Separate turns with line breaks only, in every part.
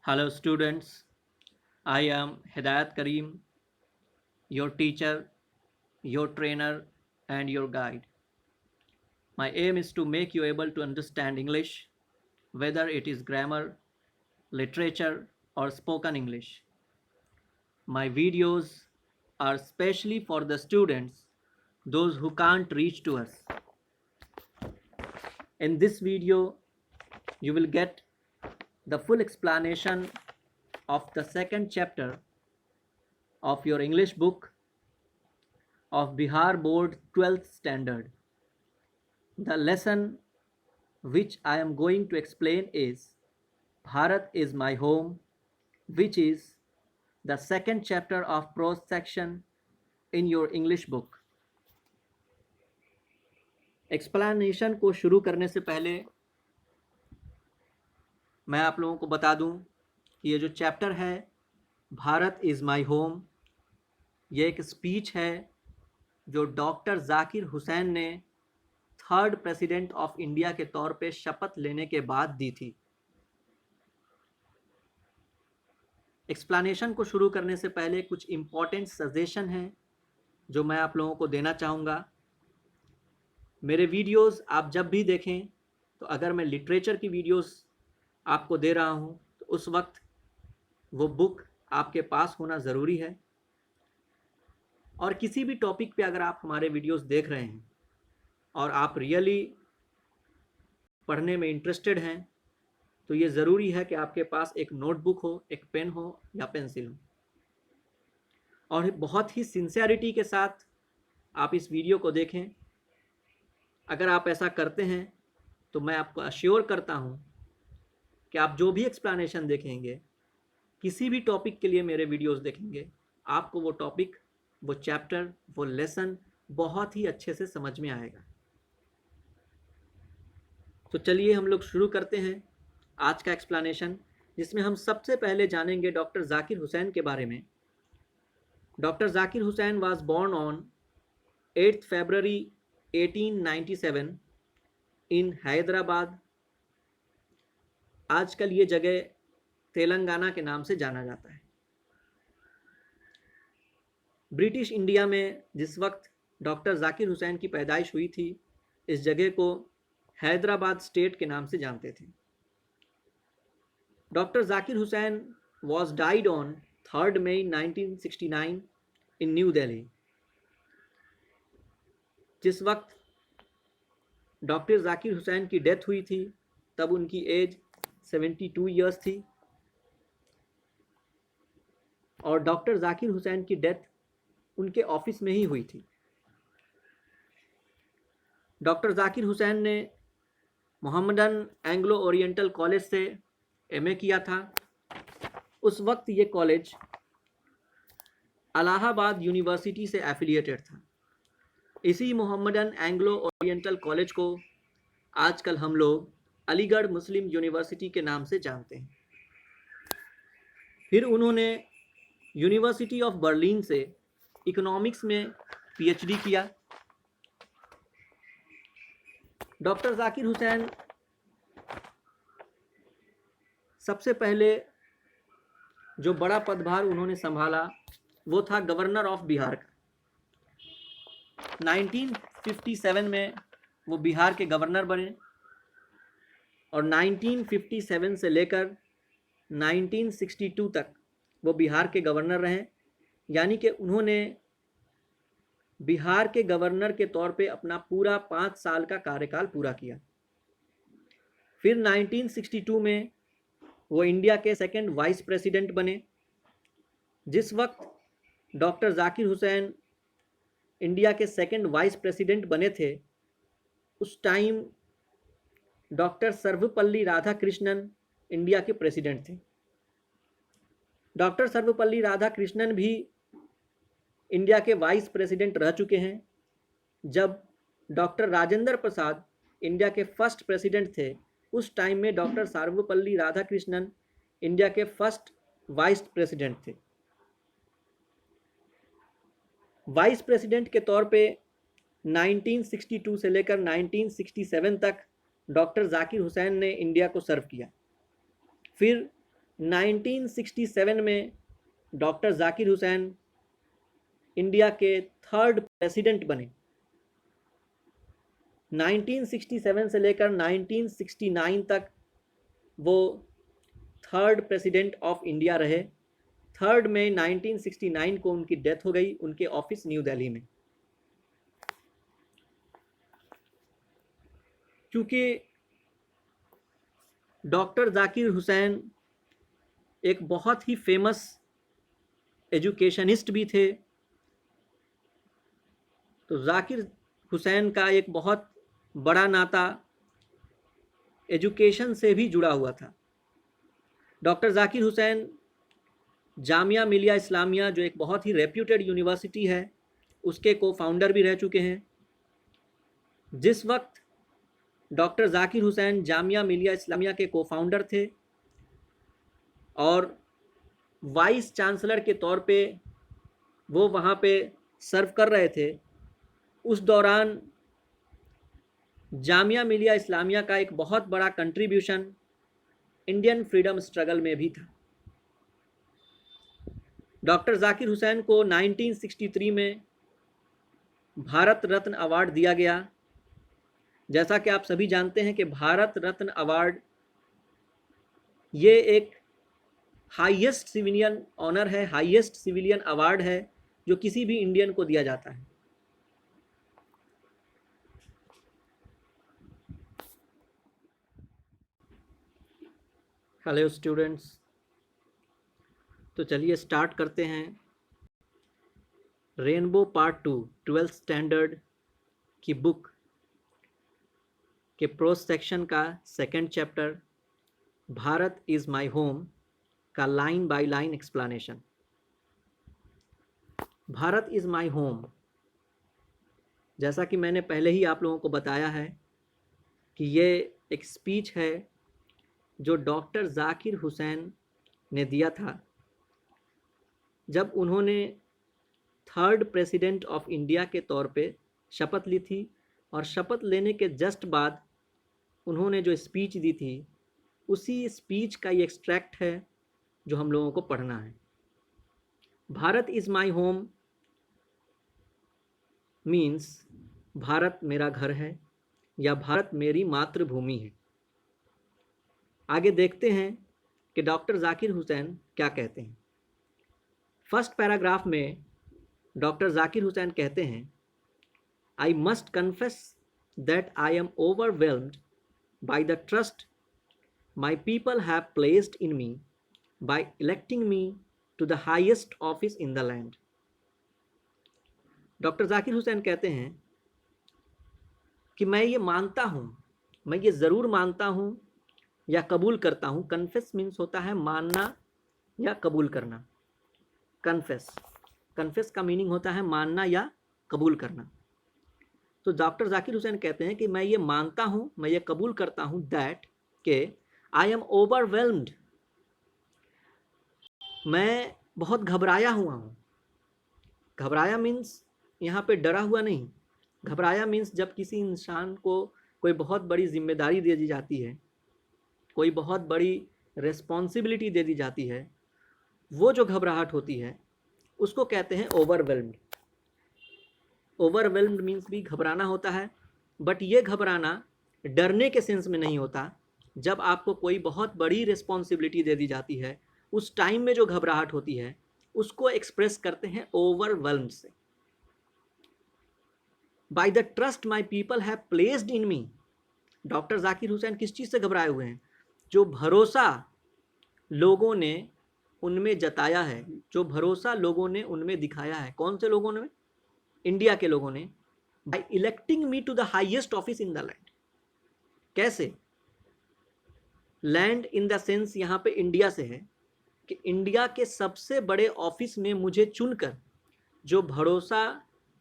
Hello students, I am Hidayat Kareem, your teacher, your trainer and your guide. My aim is to make you able to understand English, whether it is grammar, literature or spoken English. My videos are specially for the students, those who can't reach to us. In this video, you will get the full explanation of the second chapter of your English book of Bihar Board 12th Standard. The lesson which I am going to explain is Bharat is my home, which is the second chapter of prose section in your English book. Explanation को शुरू करने से पहले मैं आप लोगों को बता दूं कि ये जो चैप्टर है भारत इज़ माई होम, ये एक स्पीच है जो डॉक्टर जाकिर हुसैन ने थर्ड प्रेसिडेंट ऑफ इंडिया के तौर पे शपथ लेने के बाद दी थी। एक्सप्लेनेशन को शुरू करने से पहले कुछ इम्पॉर्टेंट सजेशन हैं जो मैं आप लोगों को देना चाहूँगा। मेरे वीडियोस आप जब भी देखें तो अगर मैं लिटरेचर की वीडियोस आपको दे रहा हूँ तो उस वक्त वो बुक आपके पास होना ज़रूरी है। और किसी भी टॉपिक पे अगर आप हमारे वीडियोस देख रहे हैं और आप रियली पढ़ने में इंटरेस्टेड हैं तो ये ज़रूरी है कि आपके पास एक नोटबुक हो, एक पेन हो या पेंसिल हो, और बहुत ही सिंसियरिटी के साथ आप इस वीडियो को देखें। अगर आप ऐसा करते हैं तो मैं आपको अश्योर करता हूँ कि आप जो भी एक्सप्लेनेशन देखेंगे, किसी भी टॉपिक के लिए मेरे वीडियोस देखेंगे, आपको वो टॉपिक, वो चैप्टर, वो लेसन बहुत ही अच्छे से समझ में आएगा। तो चलिए हम लोग शुरू करते हैं आज का एक्सप्लेनेशन, जिसमें हम सबसे पहले जानेंगे डॉक्टर जाकिर हुसैन के बारे में। Doctor Zakir Hussain was born on 8 February 1897 in Hyderabad. आजकल ये जगह तेलंगाना के नाम से जाना जाता है। ब्रिटिश इंडिया में जिस वक्त डॉक्टर जाकिर हुसैन की पैदाइश हुई थी, इस जगह को हैदराबाद स्टेट के नाम से जानते थे। Doctor Zakir Hussain was died on 3rd May 1969 in New Delhi। जिस वक्त डॉक्टर जाकिर हुसैन की डेथ हुई थी तब उनकी एज 72 ईयर्स थी, और डॉक्टर जाकिर हुसैन की डेथ उनके ऑफिस में ही हुई थी। डॉक्टर जाकिर हुसैन ने मोहम्मदन एंग्लो ओरिएंटल कॉलेज से एमए किया था। उस वक्त ये कॉलेज इलाहाबाद यूनिवर्सिटी से एफिलिएटेड था। इसी मोहम्मदन एंग्लो ओरिएंटल कॉलेज को आजकल हम लोग अलीगढ़ मुस्लिम यूनिवर्सिटी के नाम से जानते हैं। फिर उन्होंने यूनिवर्सिटी ऑफ बर्लिन से इकोनॉमिक्स में पीएचडी किया। डॉक्टर जाकिर हुसैन सबसे पहले जो बड़ा पदभार उन्होंने संभाला वो था गवर्नर ऑफ बिहार का। 1957 में वो बिहार के गवर्नर बने और 1957 से लेकर 1962 तक वो बिहार के गवर्नर रहे। यानी कि उन्होंने बिहार के गवर्नर के तौर पे अपना पूरा 5 साल का कार्यकाल पूरा किया। फिर 1962 में वो इंडिया के सेकंड वाइस प्रेसिडेंट बने। जिस वक्त डॉक्टर जाकिर हुसैन इंडिया के सेकंड वाइस प्रेसिडेंट बने थे, उस time doctor Sarvepalli Radhakrishnan India के प्रेसिडेंट थे। डॉक्टर सर्वपल्ली राधाकृष्णन भी इंडिया के वाइस प्रेसिडेंट रह चुके हैं। जब डॉक्टर राजेंद्र प्रसाद इंडिया के फर्स्ट प्रेसिडेंट थे, उस टाइम में डॉक्टर सर्वपल्ली राधाकृष्णन इंडिया के फर्स्ट वाइस प्रेसिडेंट थे। वाइस प्रेसिडेंट के तौर पे 1962 से लेकर 1967 तक डॉक्टर जाकिर हुसैन ने इंडिया को सर्व किया। फिर 1967 में डॉक्टर जाकिर हुसैन इंडिया के 3rd प्रेसिडेंट बने। 1967 से लेकर 1969 तक वो 3rd प्रेसिडेंट ऑफ इंडिया रहे। 3rd में 1969 को उनकी डेथ हो गई उनके ऑफिस न्यू दिल्ली में। क्योंकि डॉक्टर जाकिर हुसैन एक बहुत ही फेमस एजुकेशनिस्ट भी थे, तो जाकिर हुसैन का एक बहुत बड़ा नाता एजुकेशन से भी जुड़ा हुआ था। डॉक्टर जाकिर हुसैन जामिया मिलिया इस्लामिया, जो एक बहुत ही रेप्यूटेड यूनिवर्सिटी है, उसके को फाउंडर भी रह चुके हैं। जिस वक्त डॉक्टर जाकिर हुसैन जामिया मिलिया इस्लामिया के को फाउंडर थे और वाइस चांसलर के तौर पे वो वहाँ पे सर्व कर रहे थे, उस दौरान जामिया मिलिया इस्लामिया का एक बहुत बड़ा कंट्रीब्यूशन इंडियन फ्रीडम स्ट्रगल में भी था। डॉक्टर जाकिर हुसैन को 1963 में भारत रत्न अवार्ड दिया गया। जैसा कि आप सभी जानते हैं कि भारत रत्न अवार्ड ये एक हाईएस्ट सिविलियन ऑनर है, हाईएस्ट सिविलियन अवार्ड है जो किसी भी इंडियन को दिया जाता है। हेलो स्टूडेंट्स, तो चलिए स्टार्ट करते हैं रेनबो पार्ट 2 12th स्टैंडर्ड की बुक के प्रोज सेक्शन का 2nd chapter Bharat is my home का line by line explanation. Bharat is my home, जैसा कि मैंने पहले ही आप लोगों को बताया है कि ये एक स्पीच है जो डॉक्टर जाकिर हुसैन ने दिया था जब उन्होंने 3rd प्रेसिडेंट ऑफ इंडिया के तौर पे शपथ ली थी, और शपथ लेने के जस्ट बाद उन्होंने जो स्पीच दी थी उसी स्पीच का ये एक्सट्रैक्ट है जो हम लोगों को पढ़ना है। Bharat is my home means Bharat मेरा घर है या भारत मेरी मातृभूमि है। आगे देखते हैं कि डॉक्टर जाकिर हुसैन क्या कहते हैं। फर्स्ट पैराग्राफ में डॉक्टर जाकिर हुसैन कहते हैं, I must confess that I am overwhelmed by the trust my people have placed in me by electing me to the highest office in the land. Doctor Zakir Hussain कहते हैं कि मैं ये मानता हूँ, मैं ये ज़रूर मानता हूँ या कबूल करता हूँ। कन्फेस मीन्स होता है मानना या कबूल करना। कन्फेस का मीनिंग होता है मानना या कबूल करना। तो डॉक्टर जाकिर हुसैन कहते हैं कि मैं ये मानता हूँ, मैं ये कबूल करता हूँ दैट के आई एम ओवरवेल्म्ड, मैं बहुत घबराया हुआ हूँ। घबराया मीन्स यहाँ पे डरा हुआ नहीं। घबराया मीन्स जब किसी इंसान को कोई बहुत बड़ी जिम्मेदारी दे दी जाती है, कोई बहुत बड़ी रिस्पॉन्सिबिलिटी दे दी जाती है, वो जो घबराहट होती है उसको कहते हैं ओवरवेल्म्ड। ओवरवेल्म्ड मीन्स भी घबराना होता है, बट ये घबराना डरने के सेंस में नहीं होता। जब आपको कोई बहुत बड़ी रिस्पॉन्सिबिलिटी दे दी जाती है, उस टाइम में जो घबराहट होती है उसको एक्सप्रेस करते हैं ओवरवेल्म्ड से। Bye the trust my people have placed in me. Doctor Zakir Hussain किस चीज़ से घबराए हुए हैं? जो भरोसा लोगों ने उनमें जताया है, जो भरोसा लोगों ने उनमें दिखाया है। कौन से लोगों ने? इंडिया के लोगों ने। By electing me to the highest office in the land. कैसे? लैंड इन द सेंस यहाँ पे इंडिया से है कि इंडिया के सबसे बड़े ऑफिस में मुझे चुनकर जो भरोसा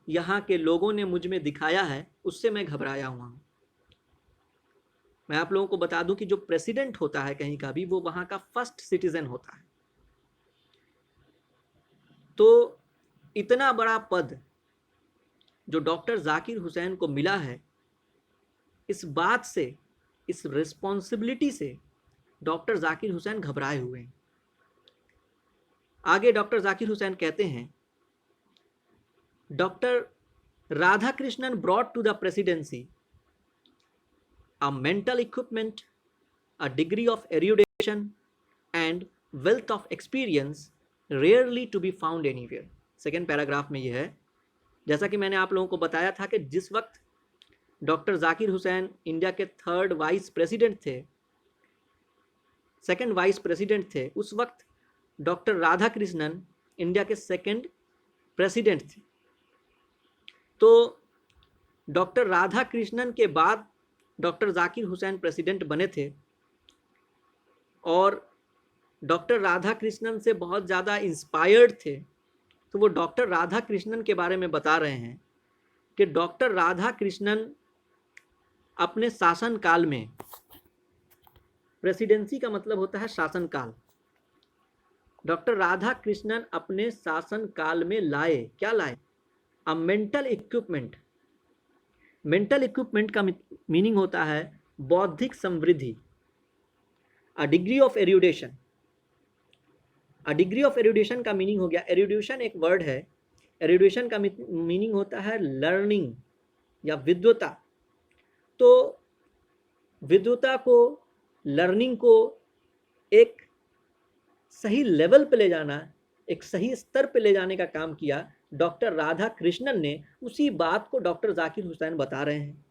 यहाँ के लोगों ने मुझ में दिखाया है, उससे मैं घबराया हुआ हूँ। मैं आप लोगों को बता दूं कि जो प्रेसिडेंट होता है कहीं का भी, वो वहाँ का फर्स्ट सिटीजन होता है। तो इतना बड़ा पद जो डॉक्टर जाकिर हुसैन को मिला है, इस बात से, इस रिस्पॉन्सिबिलिटी से डॉक्टर जाकिर हुसैन घबराए हुए हैं। आगे डॉक्टर जाकिर हुसैन कहते हैं, doctor Radhakrishnan brought to the presidency a mental equipment, a degree of erudition and wealth of experience rarely to be found anywhere. Second paragraph में यह है, जैसा कि मैंने आप लोगों को बताया था कि जिस वक्त डॉक्टर जाकिर हुसैन इंडिया के थर्ड वाइस प्रेसिडेंट थे, सेकेंड वाइस प्रेसिडेंट थे, उस वक्त डॉक्टर राधाकृष्णन इंडिया के सेकेंड प्रेसिडेंट थे। तो डॉक्टर राधाकृष्णन के बाद डॉक्टर जाकिर हुसैन प्रेसिडेंट बने थे और डॉक्टर राधाकृष्णन से बहुत ज़्यादा इंस्पायर्ड थे। तो वो डॉक्टर राधाकृष्णन के बारे में बता रहे हैं कि डॉक्टर राधाकृष्णन अपने शासनकाल में, प्रेसिडेंसी का मतलब होता है शासनकाल, डॉक्टर राधाकृष्णन अपने शासनकाल में लाए, क्या लाए? A mental equipment. Mental equipment का मीनिंग होता है बौद्धिक समृद्धि। A degree of erudition, a degree of erudition का मीनिंग हो गया, एरुडेशन एक वर्ड है, एरुडेशन का मीनिंग होता है लर्निंग या विद्वता। तो विद्वता को, लर्निंग को एक सही लेवल पे ले जाना, एक सही स्तर पे ले जाने का काम किया डॉक्टर राधाकृष्णन ने। उसी बात को डॉक्टर जाकिर हुसैन बता रहे हैं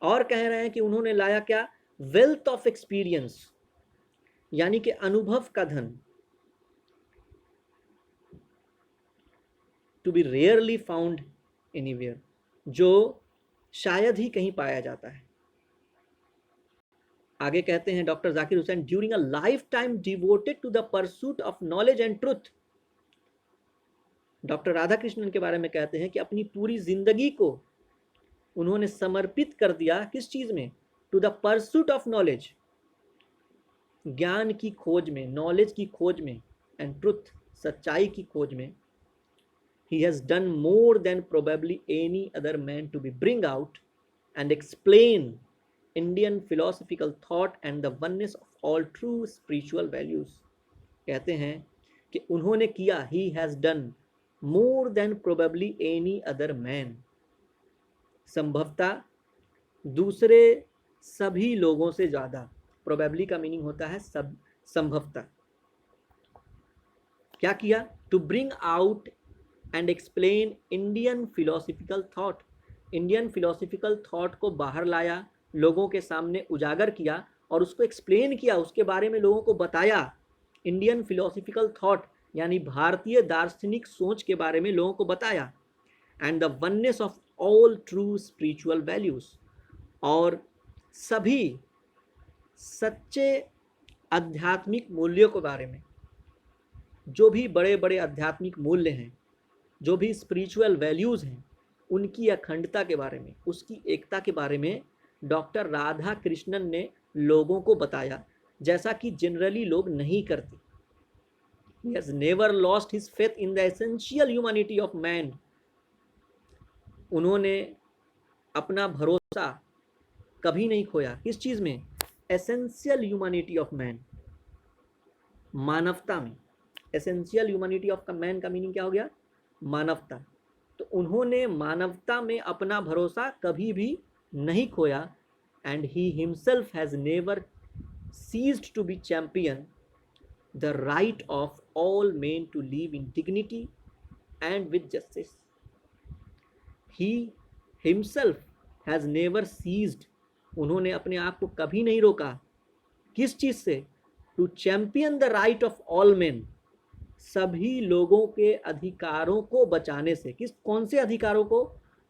और कह रहे हैं कि उन्होंने लाया क्या? वेल्थ ऑफ एक्सपीरियंस, यानी कि अनुभव का धन, to be rarely found anywhere, जो शायद ही कहीं पाया जाता है। आगे कहते हैं doctor Zakir Hussain, during a lifetime devoted to the pursuit of knowledge and truth. Doctor Radhakrishnan के बारे में कहते हैं कि अपनी पूरी जिंदगी को उन्होंने समर्पित कर दिया, किस चीज में? To the pursuit of knowledge, ज्ञान की खोज में, नॉलेज की खोज में, एंड ट्रुथ, सच्चाई की खोज में। He has done more than probably any other man to be bring out and explain Indian philosophical thought and the oneness of all true spiritual values. कहते हैं कि उन्होंने किया, he has done more than probably any other man, संभवतः दूसरे सभी लोगों से ज़्यादा। प्रोबेबली का मीनिंग होता है सब, संभवतः। क्या किया? To bring out and explain Indian philosophical thought, Indian philosophical thought को बाहर लाया, लोगों के सामने उजागर किया और उसको एक्सप्लेन किया, उसके बारे में लोगों को बताया। इंडियन फिलोसफिकल थॉट यानी भारतीय दार्शनिक सोच के बारे में लोगों को बताया। And the oneness of all true spiritual values, और सभी सच्चे आध्यात्मिक मूल्यों के बारे में, जो भी बड़े बड़े आध्यात्मिक मूल्य हैं, जो भी स्पिरिचुअल वैल्यूज़ हैं, उनकी अखंडता के बारे में, उसकी एकता के बारे में डॉक्टर राधा कृष्णन ने लोगों को बताया, जैसा कि जनरली लोग नहीं करते। He has never lost his faith in the essential humanity of man. उन्होंने अपना भरोसा कभी नहीं खोया, किस चीज़ में? एसेंशियल ह्यूमैनिटी ऑफ मैन, मानवता में। एसेंशियल ह्यूमैनिटी ऑफ मैन का मीनिंग क्या हो गया? मानवता। तो उन्होंने मानवता में अपना भरोसा कभी भी नहीं खोया। And he himself has never ceased to be champion the right of all men to live in dignity and with justice. He himself has never ceased, उन्होंने अपने आप को कभी नहीं रोका, किस चीज़ से? To champion the right of all men, सभी लोगों के अधिकारों को बचाने से। किस, कौन से अधिकारों को?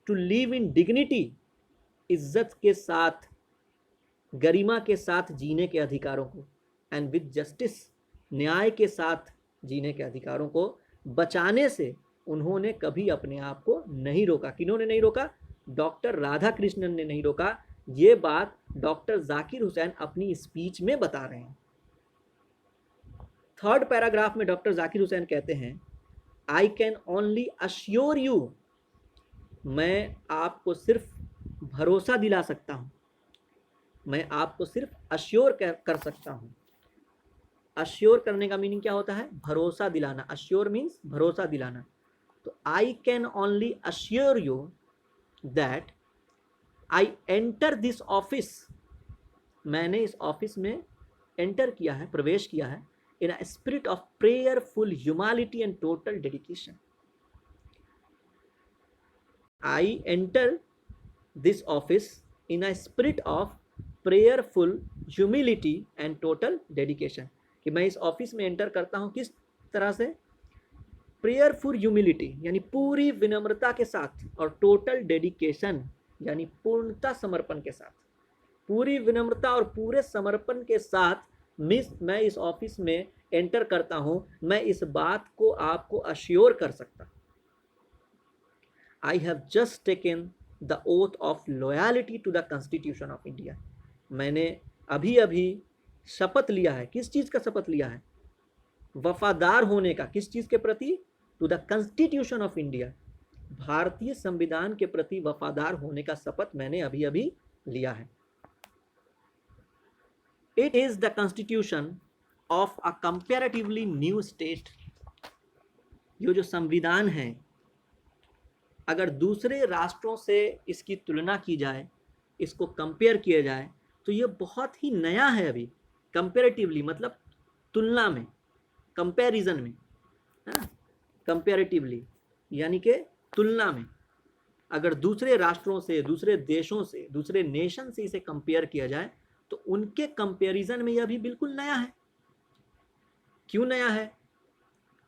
टू लिव इन डिग्निटी, इज्जत के साथ, गरिमा के साथ जीने के अधिकारों को। एंड विद जस्टिस, न्याय के साथ जीने के अधिकारों को बचाने से उन्होंने कभी अपने आप को नहीं रोका। किन्होंने नहीं रोका? डॉक्टर राधाकृष्णन ने नहीं रोका। ये बात डॉक्टर जाकिर हुसैन अपनी स्पीच में बता रहे हैं। थर्ड पैराग्राफ में डॉक्टर जाकिर हुसैन कहते हैं, I can only assure you, मैं आपको सिर्फ भरोसा दिला सकता हूँ, मैं आपको सिर्फ अश्योर कर सकता हूँ अश्योर करने का मीनिंग क्या होता है? भरोसा दिलाना। अश्योर मीन्स भरोसा दिलाना। तो I can only assure you that I enter this office, मैंने इस ऑफिस में एंटर किया है, प्रवेश किया है, in a spirit of prayerful humility and total dedication. I enter this office in a spirit of prayerful humility and total dedication, कि मैं इस ऑफिस में एंटर करता हूं किस तरह से? प्रेयरफुल ह्यूमिलिटी यानी पूरी विनम्रता के साथ, और टोटल डेडिकेशन यानी पूर्णता समर्पण के साथ। पूरी विनम्रता और पूरे समर्पण के साथ मैं इस ऑफिस में एंटर करता हूं, मैं इस बात को आपको अश्योर कर सकता। I have just taken the oath of loyalty to the constitution of India, मैंने अभी अभी शपथ लिया है। किस चीज का शपथ लिया है? वफादार होने का। किस चीज के प्रति? To the constitution of India, भारतीय संविधान के प्रति वफादार होने का शपथ मैंने अभी अभी लिया है। It is the constitution of a comparatively new state. ये जो संविधान है, अगर दूसरे राष्ट्रों से इसकी तुलना की जाए, इसको कंपेयर किया जाए, तो ये बहुत ही नया है अभी। कंपेरेटिवली मतलब तुलना में, कंपैरिजन में, है ना? कंपेरेटिवली यानी कि तुलना में। अगर दूसरे राष्ट्रों से, दूसरे देशों से, दूसरे नेशन से इसे कंपेयर किया जाए, तो उनके कंपैरिजन में यह भी बिल्कुल नया है। क्यों नया है?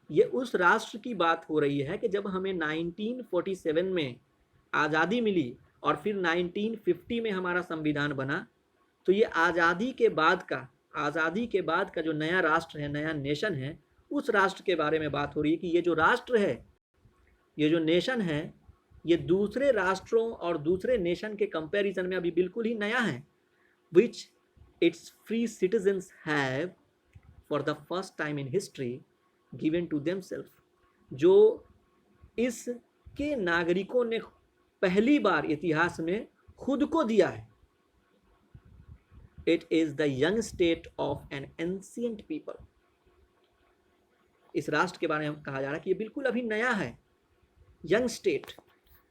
ये उस राष्ट्र की बात हो रही है कि जब हमें 1947 में आज़ादी मिली और फिर 1950 में हमारा संविधान बना, तो ये आज़ादी के बाद का जो नया राष्ट्र है, नया नेशन है, उस राष्ट्र के बारे में बात हो रही है कि ये जो राष्ट्र है, ये जो नेशन है, ये दूसरे राष्ट्रों और दूसरे नेशन के कंपैरिजन में अभी बिल्कुल ही नया है। which its free citizens have for the first time in history given to themselves, जो इसके नागरिकों ने पहली बार इतिहास में खुद को दिया है। It is the young state of an ancient people, इस राष्ट्र के बारे में कहा जा रहा है कि ये बिल्कुल अभी नया है। Young state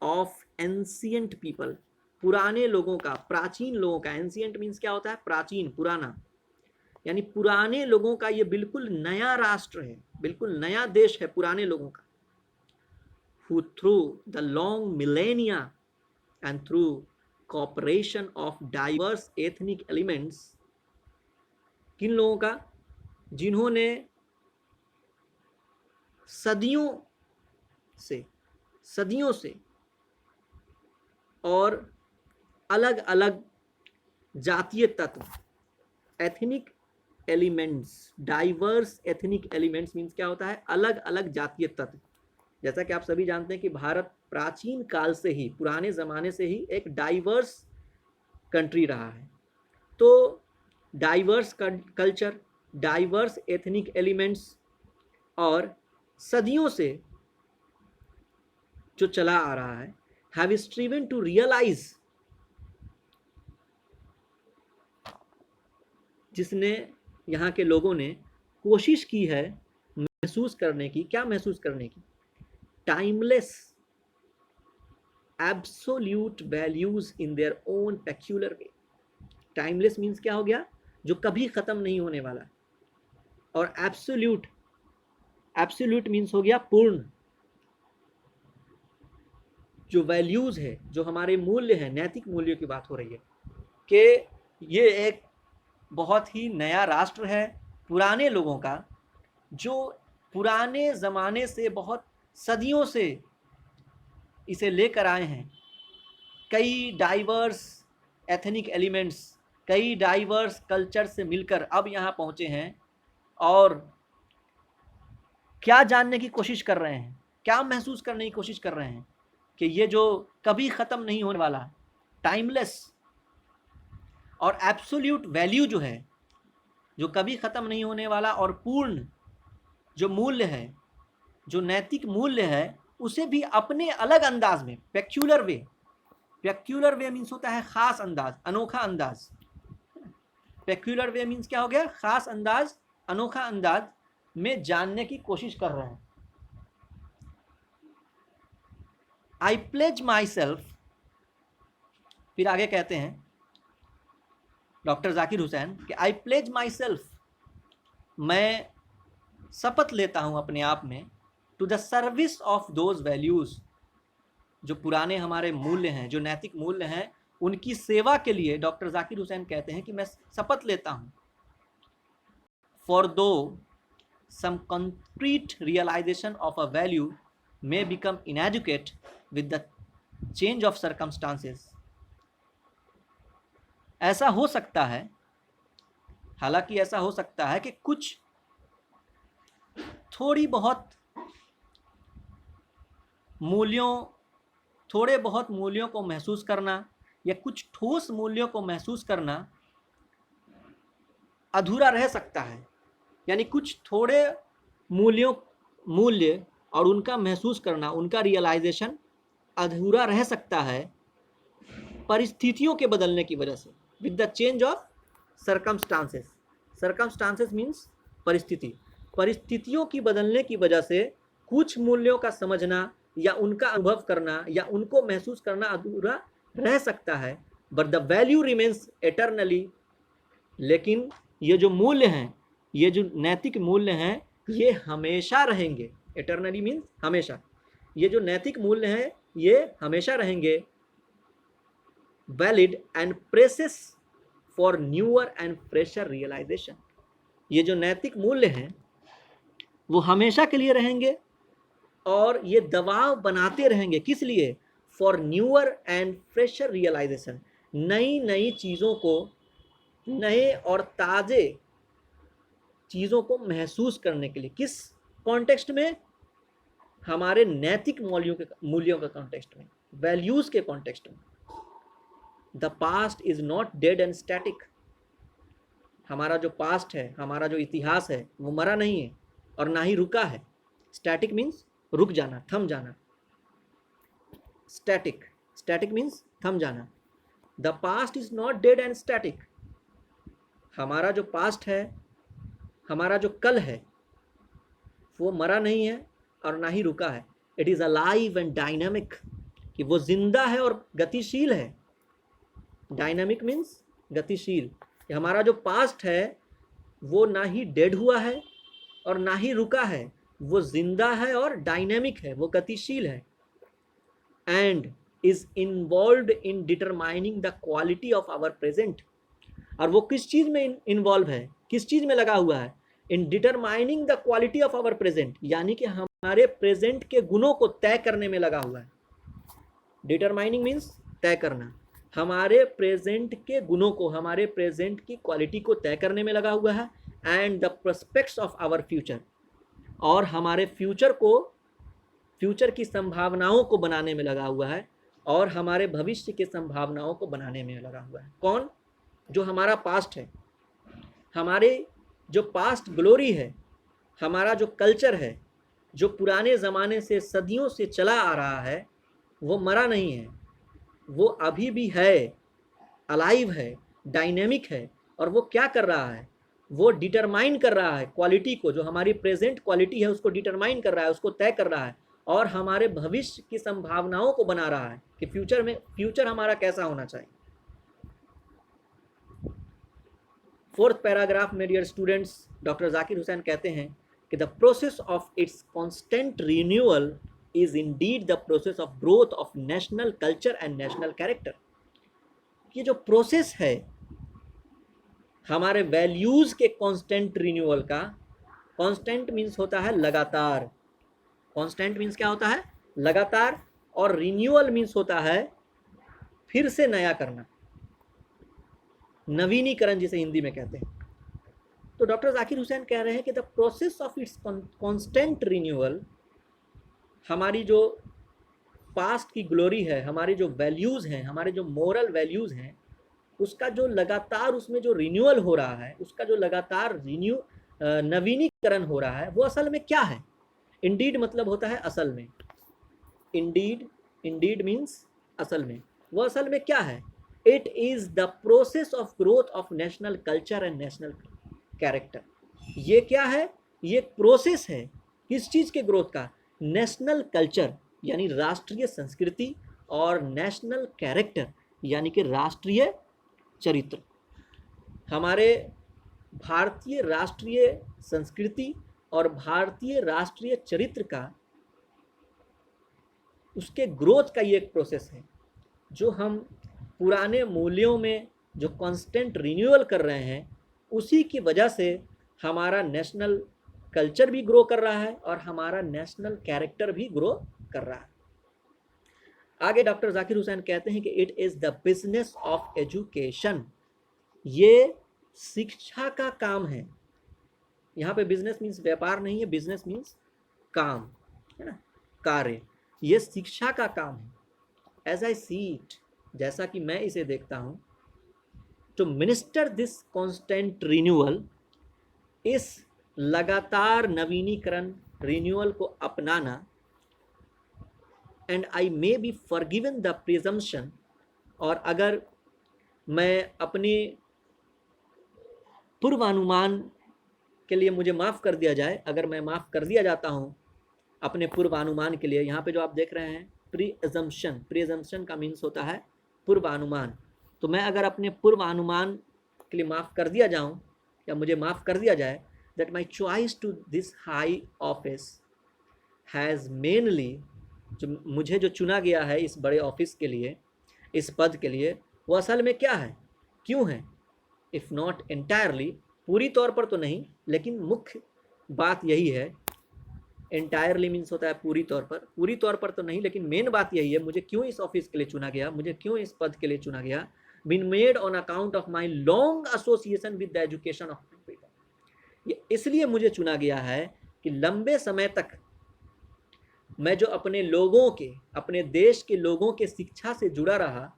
of ancient people, पुराने लोगों का, प्राचीन लोगों का। एंशियंट मीन्स क्या होता है? प्राचीन, पुराना, यानी पुराने लोगों का ये बिल्कुल नया राष्ट्र है, बिल्कुल नया देश है पुराने लोगों का। Who through the long millennia and through cooperation of diverse ethnic elements, किन लोगों का? जिन्होंने सदियों से और अलग अलग जातीय तत्व, ethnic elements, diverse ethnic elements means क्या होता है? अलग अलग जातीय तत्व। जैसा कि आप सभी जानते हैं कि भारत प्राचीन काल से ही, पुराने ज़माने से ही एक डाइवर्स कंट्री रहा है। तो diverse culture, diverse ethnic elements, और सदियों से जो चला आ रहा है, हैव स्ट्रीवन टू रियलाइज, जिसने यहाँ के लोगों ने कोशिश की है महसूस करने की। क्या महसूस करने की? Timeless absolute values in their own peculiar way. Timeless means क्या हो गया? जो कभी खत्म नहीं होने वाला। और एब्सोल्यूट, एब्सोल्यूट मीन्स हो गया पूर्ण। जो वैल्यूज है, जो हमारे मूल्य हैं, नैतिक मूल्यों की बात हो रही है, कि ये एक बहुत ही नया राष्ट्र है पुराने लोगों का, जो पुराने ज़माने से, बहुत सदियों से इसे लेकर आए हैं। कई डाइवर्स एथनिक एलिमेंट्स, कई डाइवर्स कल्चर से मिलकर अब यहाँ पहुँचे हैं, और क्या जानने की कोशिश कर रहे हैं, क्या महसूस करने की कोशिश कर रहे हैं? कि ये जो कभी ख़त्म नहीं होने वाला, टाइमलेस और एब्सोल्यूट वैल्यू जो है, जो कभी ख़त्म नहीं होने वाला और पूर्ण जो मूल्य है, जो नैतिक मूल्य है, उसे भी अपने अलग अंदाज में, पेक्यूलर वे। पेक्यूलर वे मीन्स होता है ख़ास अंदाज, अनोखा अंदाज। पेक्यूलर वे मीन्स क्या हो गया? ख़ास अंदाज, अनोखा अंदाज में जानने की कोशिश कर रहे हैं। आई प्लेज माई सेल्फ, फिर आगे कहते हैं डॉक्टर जाकिर हुसैन कि आई प्लेज माई सेल्फ, मैं शपथ लेता हूं अपने आप में, to the service of those values, जो पुराने हमारे मूल्य हैं, जो नैतिक मूल्य हैं, उनकी सेवा के लिए डॉक्टर जाकिर हुसैन कहते हैं कि मैं शपथ लेता हूं। For though some concrete realisation of a value may become inadequate with the change of circumstances, ऐसा हो सकता है, हालांकि ऐसा हो सकता है कि कुछ थोड़े बहुत मूल्यों को महसूस करना या कुछ ठोस मूल्यों को महसूस करना अधूरा रह सकता है। यानी कुछ थोड़े मूल्य और उनका महसूस करना, उनका रियलाइजेशन अधूरा रह सकता है परिस्थितियों के बदलने की वजह से, with the change of circumstances. Circumstances means परिस्थितियों की बदलने की वजह से कुछ मूल्यों का समझना या उनका अनुभव करना या उनको महसूस करना अधूरा रह सकता है। But the value remains eternally, लेकिन ये जो मूल्य हैं, ये जो नैतिक मूल्य हैं, ये हमेशा रहेंगे। एटर्नली मीन्स हमेशा। ये जो नैतिक मूल्य हैं ये हमेशा रहेंगे। Valid and precious for newer and fresher realisation, ये जो नैतिक मूल्य हैं वो हमेशा के लिए रहेंगे और ये दबाव बनाते रहेंगे। किस लिए? For newer and fresher realisation, नई नई चीज़ों को, नए और ताज़े चीज़ों को महसूस करने के लिए। किस कॉन्टेक्स्ट में? हमारे नैतिक मूल्यों के कॉन्टेक्स्ट में, वैल्यूज़ के कॉन्टेक्स्ट में। The past is not dead and static, हमारा जो पास्ट है, हमारा जो इतिहास है, वो मरा नहीं है और ना ही रुका है। स्टैटिक मीन्स रुक जाना, थम जाना। स्टैटिक मीन्स थम जाना। The past is not dead and static, हमारा जो पास्ट है, हमारा जो कल है, वो मरा नहीं है और ना ही रुका है। It is alive and dynamic, कि वो जिंदा है और गतिशील है। डायनामिक मीन्स गतिशील। हमारा जो पास्ट है वो ना ही डेड हुआ है और ना ही रुका है, वो जिंदा है और डायनामिक है, वो गतिशील है। And is involved in determining the quality of our present, और वो किस चीज़ में इन्वॉल्व है, किस चीज़ में लगा हुआ है? In determining the quality of our present, यानी कि हमारे प्रेजेंट के गुणों को तय करने में लगा हुआ है। डिटरमाइनिंग मीन्स तय करना। हमारे प्रेजेंट के गुणों को, हमारे प्रेजेंट की क्वालिटी को तय करने में लगा हुआ है। And the prospects of our future, और हमारे फ्यूचर को, फ्यूचर की संभावनाओं को बनाने में लगा हुआ है और हमारे भविष्य की संभावनाओं को बनाने में लगा हुआ है। कौन? जो हमारा पास्ट है, हमारे जो पास्ट ग्लोरी है, हमारा जो कल्चर है, जो पुराने ज़माने से, सदियों से चला आ रहा है, वो मरा नहीं है, वो अभी भी है, अलाइव है, डायनेमिक है। और वो क्या कर रहा है? वो डिटरमाइन कर रहा है क्वालिटी को, जो हमारी प्रेजेंट क्वालिटी है उसको डिटरमाइन कर रहा है, उसको तय कर रहा है और हमारे भविष्य की संभावनाओं को बना रहा है कि फ्यूचर हमारा कैसा होना चाहिए। फोर्थ पैराग्राफ में dear students, doctor Zakir Hussain कहते हैं कि the process of its constant renewal is indeed the process of growth of national culture and national character. ये जो प्रोसेस है हमारे वैल्यूज के कांस्टेंट रिन्यूअल का, कांस्टेंट मीन्स होता है लगातार, कांस्टेंट मीन्स क्या होता है? लगातार, और रिन्यूअल मीन्स होता है फिर से नया करना, नवीनीकरण जिसे हिंदी में कहते हैं। तो डॉक्टर जाकिर हुसैन कह रहे हैं कि the process of it's constant renewal, हमारी जो पास्ट की ग्लोरी है, हमारी जो वैल्यूज़ हैं, हमारे जो मोरल वैल्यूज़ हैं, उसका जो लगातार उसमें जो रिन्यूअल हो रहा है, उसका जो लगातार नवीनीकरण हो रहा है, वो असल में क्या है? इंडीड मतलब होता है असल में। इंडीड मीन्स असल में। वो असल में क्या है? It is the process of growth of national culture and national character. ये क्या है? ये एक प्रोसेस है। किस चीज़ के ग्रोथ का? नेशनल कल्चर यानी राष्ट्रीय संस्कृति और नेशनल कैरेक्टर यानी कि राष्ट्रीय चरित्र। हमारे भारतीय राष्ट्रीय संस्कृति और भारतीय राष्ट्रीय चरित्र का, उसके ग्रोथ का ये एक प्रोसेस है जो हम पुराने मूल्यों में जो कांस्टेंट रिन्यूअल कर रहे हैं, उसी की वजह से हमारा नेशनल कल्चर भी ग्रो कर रहा है और हमारा नेशनल कैरेक्टर भी ग्रो कर रहा है। आगे डॉक्टर जाकिर हुसैन कहते हैं कि it is the business of education, ये शिक्षा का काम है। यहाँ पे बिजनेस मीन्स व्यापार नहीं है, बिजनेस मीन्स काम, है ना, कार्य। ये शिक्षा का काम है। एज आई सी इट, जैसा कि मैं इसे देखता हूँ, to minister this constant renewal, इस लगातार नवीनीकरण रिन्यूअल को अपनाना, and I may be forgiven the presumption, और अगर मैं अपनी पूर्वानुमान के लिए मुझे माफ़ कर दिया जाए, अगर मैं माफ़ कर दिया जाता हूँ अपने पूर्वानुमान के लिए, यहाँ पे जो आप देख रहे हैं प्रीअजम्पशन, प्रीअजम्पशन का मीन्स होता है पूर्वानुमान, तो मैं अगर अपने पूर्वानुमान के लिए माफ़ कर दिया जाऊँ या मुझे माफ़ कर दिया जाए, that my choice to this high office has mainly, जो मुझे जो चुना गया है इस बड़े ऑफिस के लिए, इस पद के लिए, वो असल में क्या है, क्यों है? इफ़ नॉट एंटायरली, पूरी तौर पर तो नहीं, लेकिन मुख्य बात यही है। एंटायरली मीन्स होता है पूरी तौर पर तो नहीं, लेकिन मेन बात यही है, मुझे क्यों इस ऑफिस के लिए चुना गया, मुझे क्यों इस पद के लिए चुना गया। Been made on account of my long association with the education of people, ये इसलिए मुझे चुना गया है कि लंबे समय तक मैं जो अपने लोगों के, अपने देश के लोगों के शिक्षा से जुड़ा रहा,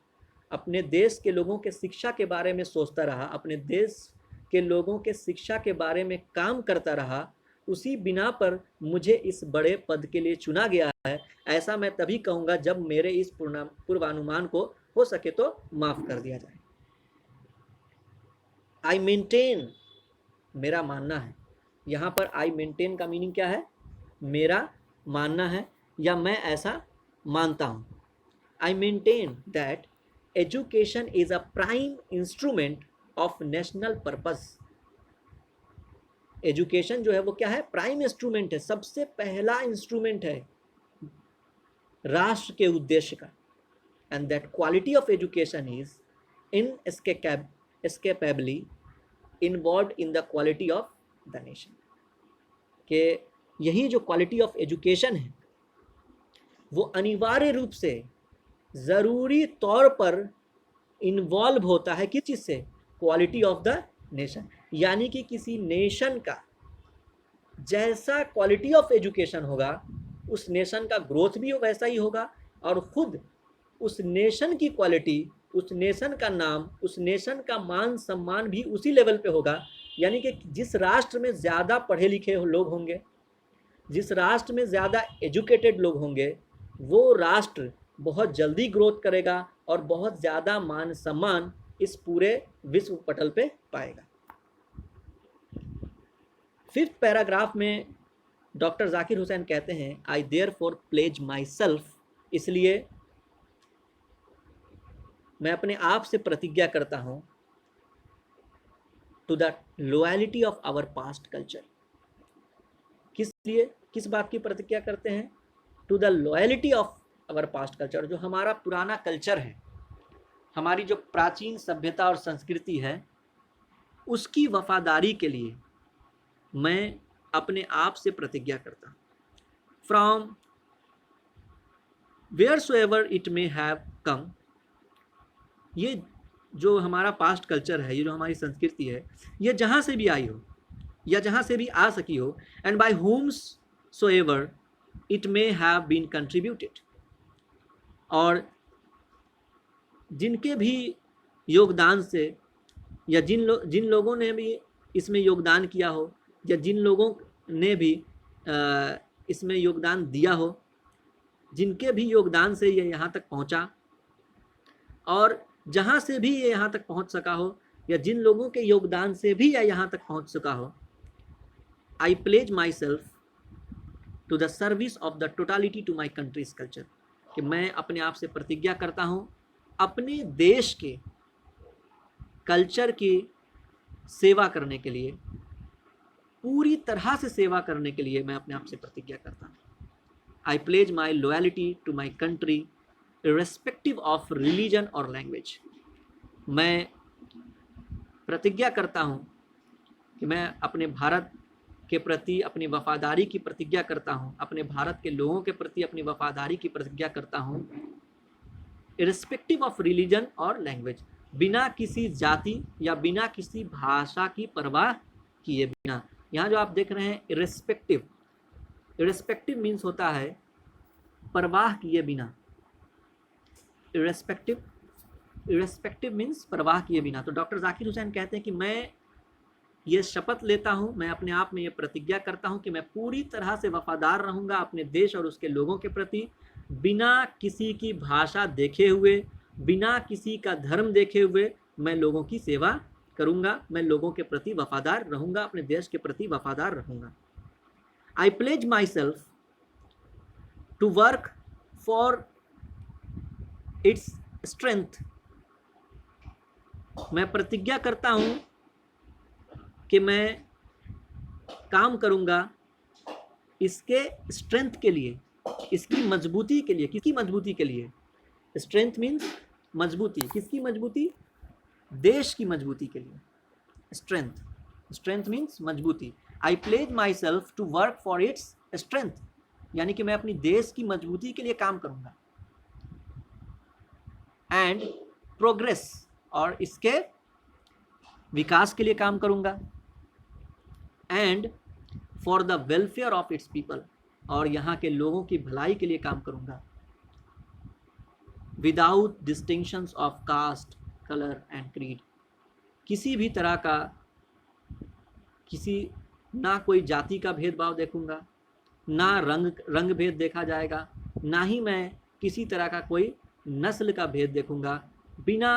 अपने देश के लोगों के शिक्षा के बारे में सोचता रहा, अपने देश के लोगों के शिक्षा के बारे में काम करता रहा, उसी बिना पर मुझे इस बड़े पद के लिए चुना गया है। ऐसा मैं तभी कहूँगा जब मेरे इस पूर्वानुमान को हो सके तो माफ़ कर दिया जाए। आई मेंटेन, मेरा मानना है। यहाँ पर आई मेंटेन का मीनिंग क्या है? मेरा मानना है या मैं ऐसा मानता हूँ। I maintain that education is a prime instrument of national purpose. Education जो है वो क्या है? प्राइम इंस्ट्रूमेंट है, सबसे पहला इंस्ट्रूमेंट है राष्ट्र के उद्देश्य का। And that quality of education is inescapably involve in the quality of the nation. कि यही जो क्वालिटी ऑफ एजुकेशन है वो अनिवार्य रूप से ज़रूरी तौर पर इन्वॉल्व होता है किस चीज़ से? Quality of the nation. यानी कि किसी नेशन का जैसा क्वालिटी ऑफ एजुकेशन होगा, उस नेशन का ग्रोथ भी वैसा ही होगा, और खुद उस नेशन की क्वालिटी, उस नेशन का नाम, उस नेशन का मान सम्मान भी उसी लेवल पे होगा। यानी कि जिस राष्ट्र में ज़्यादा पढ़े लिखे लोग होंगे, जिस राष्ट्र में ज़्यादा एजुकेटेड लोग होंगे, वो राष्ट्र बहुत जल्दी ग्रोथ करेगा और बहुत ज़्यादा मान सम्मान इस पूरे विश्व पटल पे पाएगा। 5th पैराग्राफ में डॉक्टर जाकिर हुसैन कहते हैं, I therefore pledge myself, इसलिए मैं अपने आप से प्रतिज्ञा करता हूँ, to the loyalty of our past culture. किस लिए, किस बात की प्रतिज्ञा करते हैं? To the loyalty of our past culture, जो हमारा पुराना कल्चर है, हमारी जो प्राचीन सभ्यता और संस्कृति है, उसकी वफादारी के लिए मैं अपने आप से प्रतिज्ञा करता हूँ। From where so ever it may have come, ये जो हमारा पास्ट कल्चर है, ये जो हमारी संस्कृति है, ये जहाँ से भी आई हो या जहाँ से भी आ सकी हो, and by home so ever it may have been contributed, और जिनके भी योगदान से या जिन लोगों ने भी इसमें योगदान किया हो, या जिन लोगों ने भी इसमें योगदान दिया हो, जिनके भी योगदान से ये यहाँ तक पहुँचा, और जहाँ से भी ये यहाँ तक पहुँच सका हो, या जिन लोगों के योगदान से भी यह यहाँ तक पहुँच सका हो, I pledge myself to the service of the totality to my country's culture, कि मैं अपने आप से प्रतिज्ञा करता हूँ अपने देश के कल्चर की सेवा करने के लिए, पूरी तरह से सेवा करने के लिए मैं अपने आप से प्रतिज्ञा करता हूँ। I pledge my loyalty to my country irrespective of religion और लैंग्वेज, मैं प्रतिज्ञा करता हूँ कि मैं अपने भारत के प्रति अपनी वफादारी की प्रतिज्ञा करता हूँ, अपने भारत के लोगों के प्रति अपनी वफादारी की प्रतिज्ञा करता हूँ, इर्रेस्पेक्टिव ऑफ रिलीजन और लैंग्वेज, बिना किसी जाति या बिना किसी भाषा की परवाह किए बिना। यहाँ जो आप देख रहे हैं इर्रेस्पेक्टिव, इर्रेस्पेक्टिव मीन्स होता है परवाह किए बिना, इर्रेस्पेक्टिव, इर्रेस्पेक्टिव मीन्स परवाह किए बिना। तो डॉक्टर जाकिर हुसैन कहते हैं कि मैं ये शपथ लेता हूँ, मैं अपने आप में ये प्रतिज्ञा करता हूँ कि मैं पूरी तरह से वफादार रहूँगा अपने देश और उसके लोगों के प्रति, बिना किसी की भाषा देखे हुए, बिना किसी का धर्म देखे हुए मैं लोगों की सेवा करूँगा, मैं लोगों के प्रति वफादार रहूँगा, अपने देश के प्रति वफादार रहूँगा। I pledge myself to work for its strength, मैं प्रतिज्ञा करता हूँ कि मैं काम करूँगा इसके स्ट्रेंथ के लिए, इसकी मजबूती के लिए। किसकी मजबूती के लिए? स्ट्रेंथ मीन्स मजबूती, किसकी मजबूती? देश की मजबूती के लिए। स्ट्रेंथ, स्ट्रेंथ मीन्स मजबूती। I pledge myself to work for its strength, यानी कि मैं अपनी देश की मजबूती के लिए काम करूँगा, एंड प्रोग्रेस, और इसके विकास के लिए काम करूँगा, and for the welfare of its people, और यहाँ के लोगों की भलाई के लिए काम करूँगा, without distinctions of caste, colour and creed, किसी भी तरह का ना कोई जाति का भेदभाव देखूंगा, ना रंग भेद देखा जाएगा, ना ही मैं किसी तरह का कोई नस्ल का भेद देखूंगा, बिना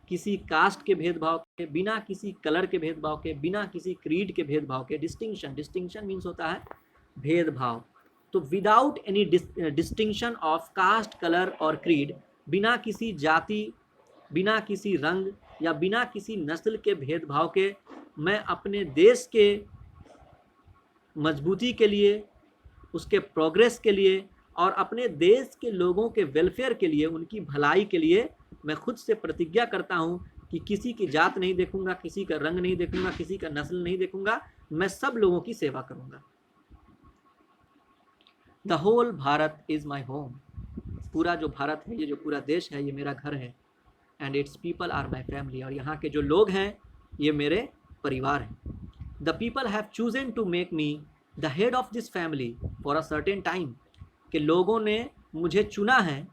किसी कास्ट के भेदभाव के, बिना किसी कलर के भेदभाव के, बिना किसी क्रीड के भेदभाव के। डिस्टिंक्शन, डिस्टिंक्शन मीन्स होता है भेदभाव। तो without any distinction of caste, colour और क्रीड, बिना किसी जाति, बिना किसी रंग या बिना किसी नस्ल के भेदभाव के, मैं अपने देश के मजबूती के लिए, उसके प्रोग्रेस के लिए और अपने देश के लोगों के वेलफेयर के लिए, उनकी भलाई के लिए मैं खुद से प्रतिज्ञा करता हूँ कि किसी की जात नहीं देखूंगा, किसी का रंग नहीं देखूंगा, किसी का नस्ल नहीं देखूंगा, मैं सब लोगों की सेवा करूंगा। The whole Bharat is my home, पूरा जो भारत है, ये जो पूरा देश है, ये मेरा घर है। And its people are my family, और यहाँ के जो लोग हैं ये मेरे परिवार हैं। The people have chosen to make me the head of this family for a certain time, कि लोगों ने मुझे चुना है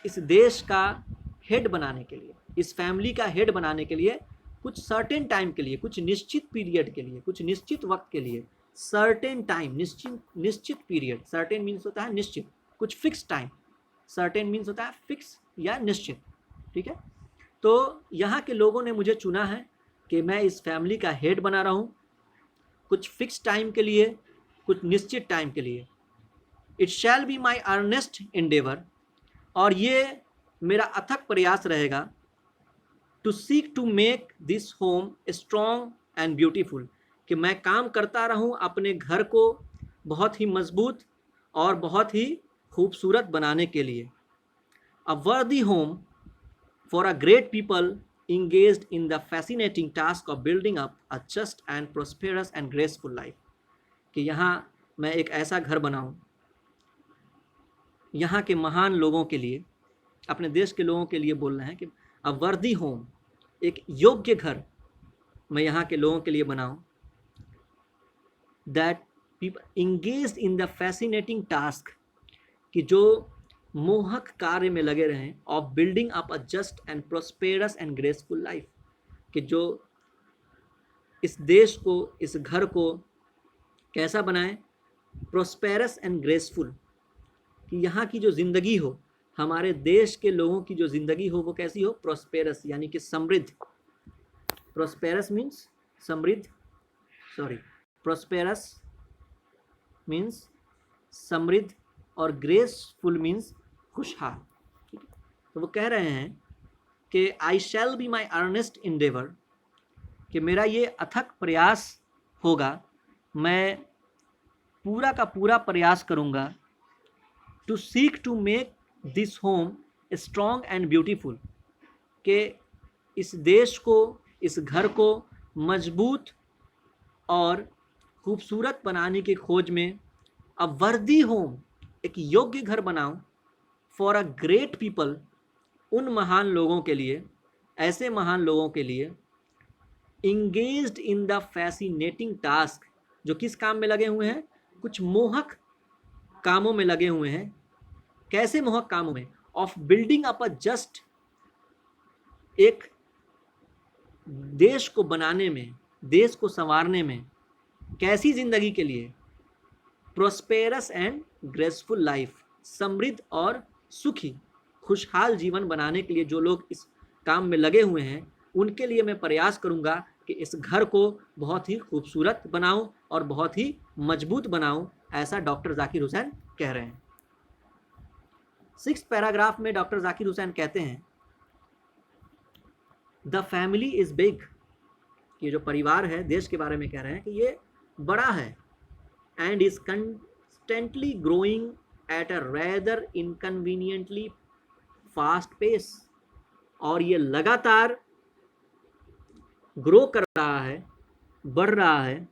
इस देश का हेड बनाने के लिए, इस फैमिली का हेड बनाने के लिए, कुछ सर्टेन टाइम के लिए, कुछ निश्चित पीरियड के लिए, कुछ निश्चित वक्त के लिए। सर्टेन टाइम, निश्चित पीरियड। सर्टेन मीन्स होता है निश्चित, कुछ फिक्स टाइम। सर्टेन मीन्स होता है फिक्स या निश्चित, ठीक है। तो यहाँ के लोगों ने मुझे चुना है कि मैं इस फैमिली का हेड बना रहा हूँ, कुछ फिक्स टाइम के लिए, कुछ निश्चित टाइम के लिए। It shall be my earnest endeavour, और ये मेरा अथक प्रयास रहेगा, to seek to make this home strong and beautiful, कि मैं काम करता रहूं अपने घर को बहुत ही मजबूत और बहुत ही खूबसूरत बनाने के लिए। अ वर्दी home for a great people engaged in the fascinating task of building up a just and prosperous and graceful life, कि यहाँ मैं एक ऐसा घर बनाऊं यहाँ के महान लोगों के लिए, अपने देश के लोगों के लिए बोल रहे हैं कि अ वर्दी होम, एक योग्य घर मैं यहाँ के लोगों के लिए बनाऊं, that people engaged in the fascinating task, कि जो मोहक कार्य में लगे रहें, of building up a just and prosperous and graceful life, कि जो इस देश को, इस घर को कैसा बनाएं? प्रोस्पेरस एंड ग्रेसफुल, कि यहाँ की जो ज़िंदगी हो, हमारे देश के लोगों की जो ज़िंदगी हो वो कैसी हो? प्रोस्पेरस, यानी कि समृद्ध। प्रोस्पेरस मीन्स समृद्ध, प्रोस्पेरस मीन्स समृद्ध और ग्रेसफुल मीन्स खुशहाल। ठीक है, तो वो कह रहे हैं कि I shall be my earnest endeavour, कि मेरा ये अथक प्रयास होगा, मैं पूरा का पूरा प्रयास करूँगा, to seek to make this home strong and beautiful, कि इस देश को, इस घर को मजबूत और खूबसूरत बनाने की खोज में, अ वर्दी होम, एक योग्य घर बनाऊं, फॉर अ ग्रेट पीपल, उन महान लोगों के लिए, ऐसे महान लोगों के लिए, engaged in the fascinating task, जो किस काम में लगे हुए हैं, कुछ मोहक कामों में लगे हुए हैं। कैसे मोहक कामों में? Of building up a just, एक देश को बनाने में, देश को संवारने में। कैसी जिंदगी के लिए? प्रोस्पेरस एंड ग्रेसफुल लाइफ, समृद्ध और सुखी खुशहाल जीवन बनाने के लिए जो लोग इस काम में लगे हुए हैं, उनके लिए मैं प्रयास करूंगा कि इस घर को बहुत ही खूबसूरत बनाऊं और बहुत ही मजबूत बनाऊं, ऐसा डॉक्टर जाकिर हुसैन कह रहे हैं। 6 पैराग्राफ में डॉक्टर जाकिर हुसैन कहते हैं, द फैमिली इज बिग, ये जो परिवार है, देश के बारे में कह रहे हैं कि ये बड़ा है, and is constantly growing at a rather inconveniently fast pace, और ये लगातार ग्रो कर रहा है, बढ़ रहा है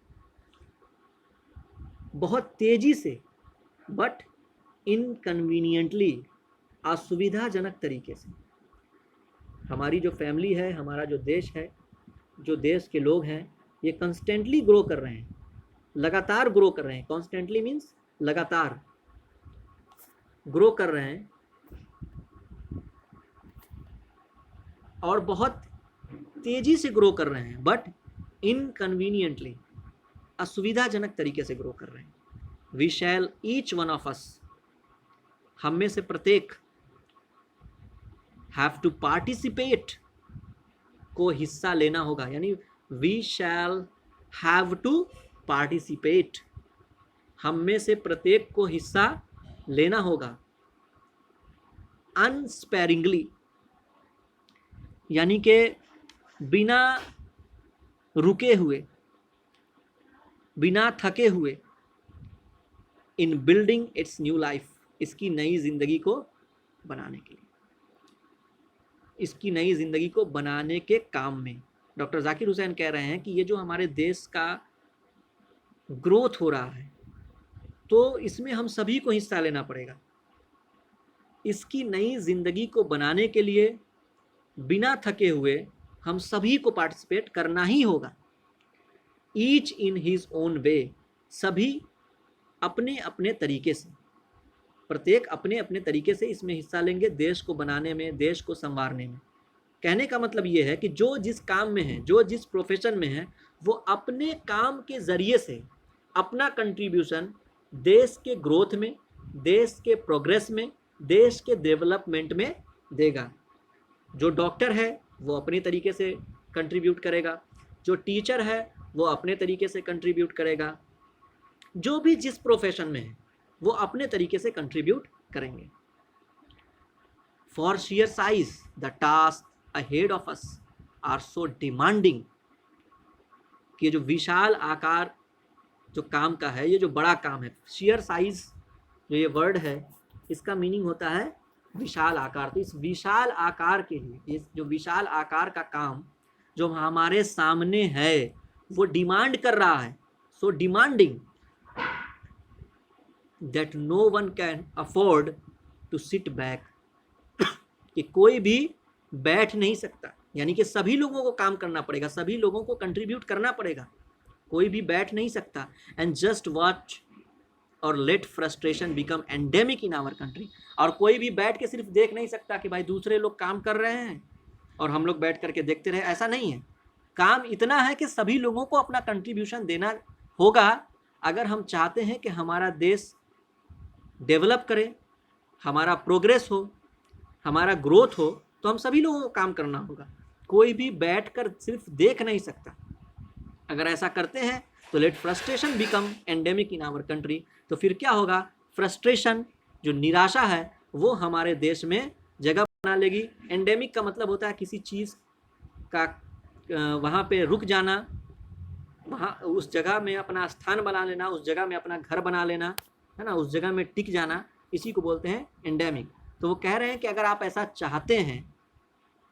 बहुत तेजी से, बट इनकन्वीनियंटली, असुविधाजनक तरीके से। हमारी जो फैमिली है, हमारा जो देश है, जो देश के लोग हैं, ये कंस्टेंटली ग्रो कर रहे हैं, लगातार ग्रो कर रहे हैं। कॉन्स्टेंटली मीन्स लगातार ग्रो कर रहे हैं, और बहुत तेजी से ग्रो कर रहे हैं, बट इनकन्वीनियंटली, असुविधाजनक तरीके से ग्रो कर रहे हैं। We shall each one of us, हम में से प्रत्येक, हैव टू पार्टिसिपेट, को हिस्सा लेना होगा, यानी we shall have to participate, हम में से प्रत्येक को हिस्सा लेना होगा। अनस्पेरिंगली, यानी कि बिना रुके हुए, बिना थके हुए, इन बिल्डिंग इट्स न्यू लाइफ, इसकी नई जिंदगी को बनाने के लिए, इसकी नई जिंदगी को बनाने के काम में। डॉक्टर जाकिर हुसैन कह रहे हैं कि ये जो हमारे देश का ग्रोथ हो रहा है, तो इसमें हम सभी को हिस्सा लेना पड़ेगा। इसकी नई जिंदगी को बनाने के लिए बिना थके हुए हम सभी को पार्टिसिपेट करना ही होगा। Each in his own way, सभी अपने अपने तरीके से, प्रत्येक अपने अपने तरीके से इसमें हिस्सा लेंगे, देश को बनाने में, देश को संवारने में। कहने का मतलब ये है कि जो जिस काम में है, जो जिस प्रोफेशन में है, वो अपने काम के जरिए से अपना कंट्रीब्यूशन देश के ग्रोथ में, देश के प्रोग्रेस में, देश के डेवलपमेंट में देगा। जो डॉक्टर है वो अपने तरीके से कंट्रीब्यूट करेगा, जो टीचर है वो अपने तरीके से कंट्रीब्यूट करेगा, जो भी जिस प्रोफेशन में है वो अपने तरीके से कंट्रीब्यूट करेंगे। For sheer size the tasks ahead of us are so demanding, कि जो विशाल आकार जो काम का है, ये जो बड़ा काम है, sheer size जो ये वर्ड है, इसका मीनिंग होता है विशाल आकार। तो इस विशाल आकार के लिए, ये जो विशाल आकार का काम जो हमारे सामने है, वो डिमांड कर रहा है, so demanding that no one can afford to sit back, कि कोई भी बैठ नहीं सकता, यानी कि सभी लोगों को काम करना पड़ेगा, सभी लोगों को कंट्रीब्यूट करना पड़ेगा, कोई भी बैठ नहीं सकता। एंड जस्ट वॉच और let frustration become endemic in our country, और कोई भी बैठ के सिर्फ देख नहीं सकता कि भाई दूसरे लोग काम कर रहे हैं और हम लोग बैठ करके देखते रहे, ऐसा नहीं है। काम इतना है कि सभी लोगों को अपना कंट्रीब्यूशन देना होगा। अगर हम चाहते हैं कि हमारा देश डेवलप करे, हमारा प्रोग्रेस हो, हमारा ग्रोथ हो, तो हम सभी लोगों को काम करना होगा। कोई भी बैठकर सिर्फ देख नहीं सकता। अगर ऐसा करते हैं तो let frustration become endemic in our country, तो फिर क्या होगा, फ्रस्ट्रेशन जो निराशा है वो हमारे देश में जगह बना लेगी। एंडेमिक का मतलब होता है किसी चीज़ का वहाँ पे रुक जाना, वहाँ उस जगह में अपना स्थान बना लेना, उस जगह में अपना घर बना लेना, है ना, उस जगह में टिक जाना, इसी को बोलते हैं एंडेमिक। तो वो कह रहे हैं कि अगर आप ऐसा चाहते हैं,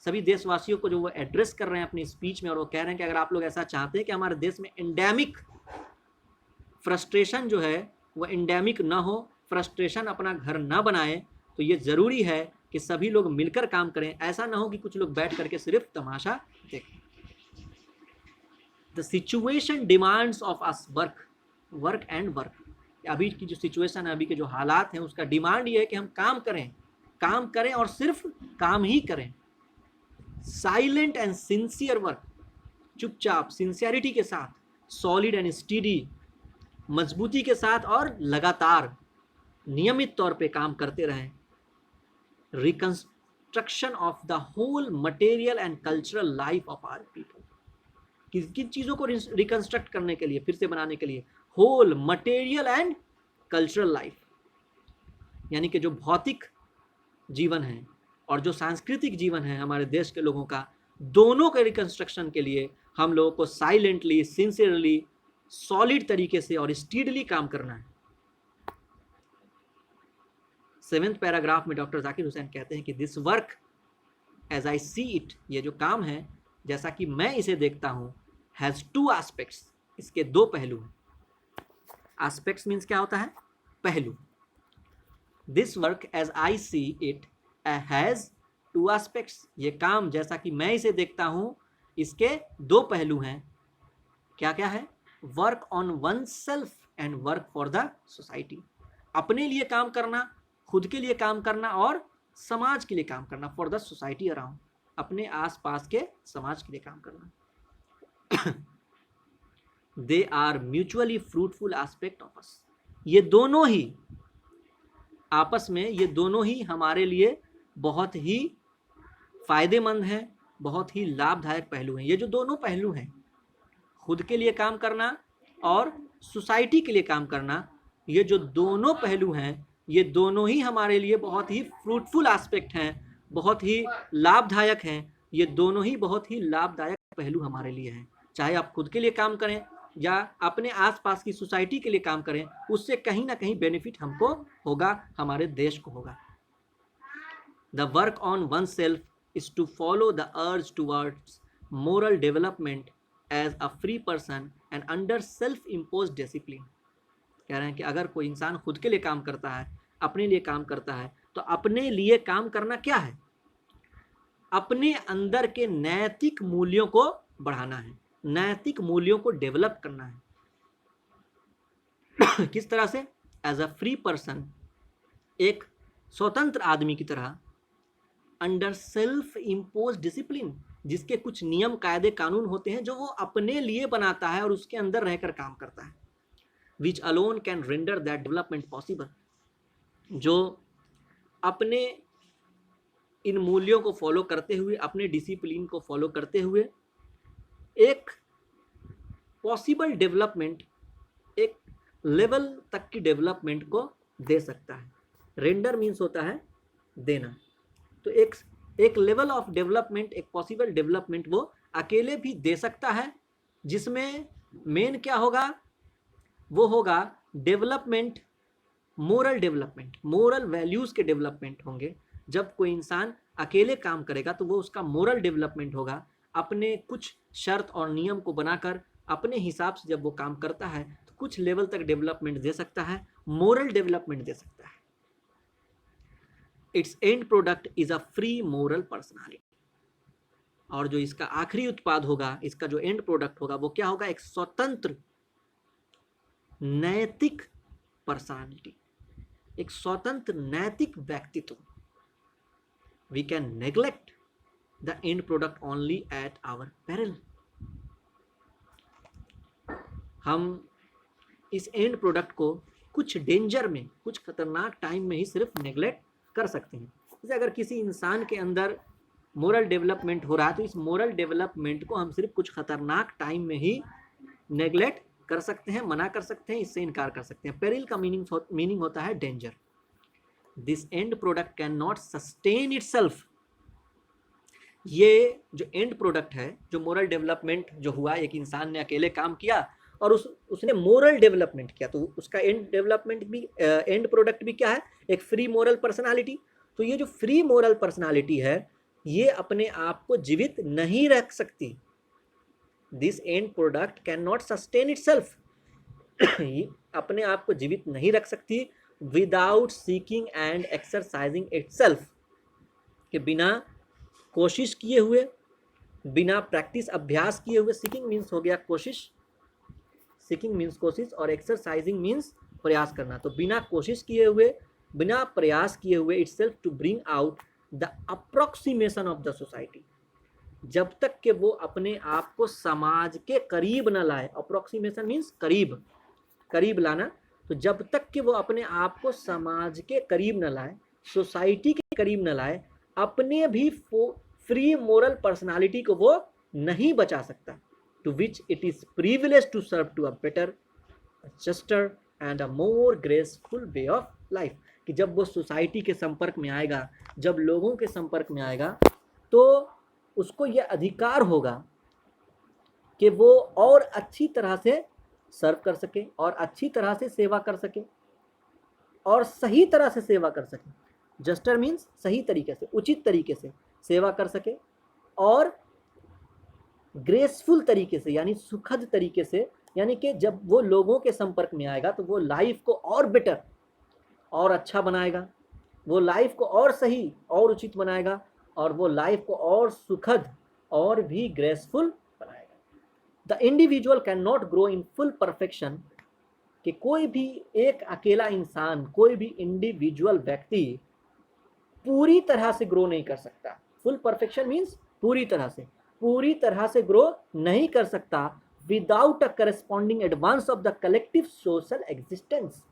सभी देशवासियों को जो वो एड्रेस कर रहे हैं अपनी स्पीच में, और वो कह रहे हैं कि अगर आप लोग ऐसा चाहते हैं कि हमारे देश में एंडेमिक फ्रस्ट्रेशन जो है वो एंडेमिक ना हो, फ्रस्ट्रेशन अपना घर ना बनाए, तो ये ज़रूरी है कि सभी लोग मिलकर काम करें। ऐसा ना हो कि कुछ लोग बैठ करके सिर्फ तमाशा देखें। The situation demands of us work, work and work. अभी की जो सिचुएशन है, अभी के जो हालात हैं, उसका डिमांड ये है कि हम काम करें, काम करें और सिर्फ काम ही करें। साइलेंट एंड सिंसियर वर्क, चुपचाप सिंसियरिटी के साथ, सॉलिड एंड स्टीडी, मजबूती के साथ और लगातार नियमित तौर पे काम करते रहें। Reconstruction of the whole material and cultural life of our people, किन किन चीज़ों को रिकंस्ट्रक्ट करने के लिए, फिर से बनाने के लिए, whole material and cultural life, यानी कि जो भौतिक जीवन है और जो सांस्कृतिक जीवन है हमारे देश के लोगों का, दोनों के रिकंस्ट्रक्शन के लिए हम लोगों को साइलेंटली, सिंसियरली, सॉलिड तरीके से और स्टीडली काम करना है। 7वें पैराग्राफ में डॉक्टर जाकिर हुसैन कहते हैं कि this work as I see it, ये जो काम है जैसा कि मैं इसे देखता हूँ, हैज़ 2 एस्पेक्ट्स, इसके 2 पहलू हैं। एस्पेक्ट्स मीन्स क्या होता है, पहलू। This work as I see it has 2 aspects, ये काम जैसा कि मैं इसे देखता हूँ इसके 2 पहलू हैं। क्या क्या है, work on one self and work for the society, अपने लिए काम करना, खुद के लिए काम करना और समाज के लिए काम करना, फॉर द सोसाइटी अराउंड, अपने आसपास के समाज के लिए काम करना। They are mutually fruitful aspect of us, ये दोनों ही आपस में, ये दोनों ही हमारे लिए बहुत ही फायदेमंद हैं, बहुत ही लाभदायक पहलू हैं। ये जो दोनों पहलू हैं, खुद के लिए काम करना और सोसाइटी के लिए काम करना, ये जो दोनों पहलू हैं, ये दोनों ही हमारे लिए बहुत ही फ्रूटफुल एस्पेक्ट हैं, बहुत ही लाभदायक हैं। ये दोनों ही बहुत ही लाभदायक पहलू हमारे लिए हैं। चाहे आप खुद के लिए काम करें या अपने आसपास की सोसाइटी के लिए काम करें, उससे कहीं ना कहीं बेनिफिट हमको होगा, हमारे देश को होगा। The work on oneself is to follow the urge towards moral development as a free person and under self impose discipline. कह रहे हैं कि अगर कोई इंसान खुद के लिए काम करता है, अपने लिए काम करता है, तो अपने लिए काम करना क्या है, अपने अंदर के नैतिक मूल्यों को बढ़ाना है, नैतिक मूल्यों को डेवलप करना है। किस तरह से, एज अ फ्री पर्सन, एक स्वतंत्र आदमी की तरह, अंडर सेल्फ इम्पोज डिसिप्लिन, जिसके कुछ नियम कायदे कानून होते हैं जो वो अपने लिए बनाता है और उसके अंदर रहकर काम करता है। Which alone can render that development possible, जो अपने इन मूल्यों को फॉलो करते हुए, अपने डिसिप्लिन को फॉलो करते हुए एक पॉसिबल डेवलपमेंट, एक लेवल तक की डेवलपमेंट को दे सकता है। रेंडर मीन्स होता है देना, तो एक लेवल ऑफ डेवलपमेंट, एक पॉसिबल डेवलपमेंट वो अकेले भी दे सकता है, जिसमें मेन क्या होगा, वो होगा development, moral development, moral values के डेवलपमेंट होंगे। जब कोई इंसान अकेले काम करेगा तो वो उसका मोरल डेवलपमेंट होगा, अपने कुछ शर्त और नियम को बनाकर अपने हिसाब से जब वो काम करता है तो कुछ लेवल तक डेवलपमेंट दे सकता है, मोरल डेवलपमेंट दे सकता है। It's and product is a free moral personality, और जो इसका आखिरी उत्पाद होगा, इसका जो एंड प्रोडक्ट होगा, वो क्या होगा, एक स्वतंत्र नैतिक पर्सनालिटी, एक स्वतंत्र नैतिक व्यक्तित्व। We can neglect the end product only at our peril, हम इस एंड प्रोडक्ट को कुछ डेंजर में, कुछ खतरनाक टाइम में ही सिर्फ नेग्लेक्ट कर सकते हैं। जैसे अगर किसी इंसान के अंदर मोरल डेवलपमेंट हो रहा है तो इस मोरल डेवलपमेंट को हम सिर्फ कुछ खतरनाक टाइम में ही नेग्लेक्ट कर सकते हैं, मना कर सकते हैं, इससे इनकार कर सकते हैं। पेरिल का मीनिंग होता है danger. This and product can not sustain itself. ये जो एंड प्रोडक्ट है, जो मोरल डेवलपमेंट जो हुआ, एक इंसान ने अकेले काम किया और उसने मोरल डेवलपमेंट किया, तो उसका एंड डेवलपमेंट भी, एंड प्रोडक्ट भी क्या है? एक फ्री मोरल पर्सनालिटी। तो ये जो फ्री मोरल पर्सनालिटी है, ये अपने आप को जीवित नहीं रख सकती। This and product can not sustain itself. अपने आप को जीवित नहीं रख सकती without seeking and exercising itself, के बिना कोशिश किए हुए, बिना प्रैक्टिस अभ्यास किए हुए। सीकिंग मीन्स हो गया कोशिश, सीकिंग मीन्स कोशिश, और एक्सरसाइजिंग मीन्स प्रयास करना। तो बिना कोशिश किए हुए, बिना प्रयास किए हुए, itself to bring out the approximation of the society, जब तक कि वो अपने आप को समाज के करीब न लाए। अप्रोक्सीमेशन मीन्स करीब, करीब लाना। तो जब तक कि वो अपने आप को समाज के करीब न लाए, सोसाइटी के करीब न लाए, अपने भी फ्री मोरल पर्सनालिटी को वो नहीं बचा सकता। To which it is privilege to serve to a better, juster and a more graceful way of life. कि जब वो सोसाइटी के संपर्क में आएगा, जब लोगों के संपर्क में आएगा, तो उसको यह अधिकार होगा कि वो और अच्छी तरह से सर्व कर सके, और अच्छी तरह से सेवा कर सके, और सही तरह से सेवा कर सके। जस्टर मीन्स सही तरीके से, उचित तरीके से सेवा कर सके, और ग्रेसफुल तरीके से यानी सुखद तरीके से, यानी कि जब वो लोगों के संपर्क में आएगा तो वो लाइफ को और बेटर और अच्छा बनाएगा, वो लाइफ को और सही और उचित बनाएगा, और वो लाइफ को और सुखद और भी ग्रेसफुल बनाएगा। The individual can not grow in full perfection, कि कोई भी एक अकेला इंसान, कोई भी इंडिविजुअल व्यक्ति पूरी तरह से ग्रो नहीं कर सकता। फुल परफेक्शन मीन्स पूरी तरह से ग्रो नहीं कर सकता without a corresponding advance of the collective social existence,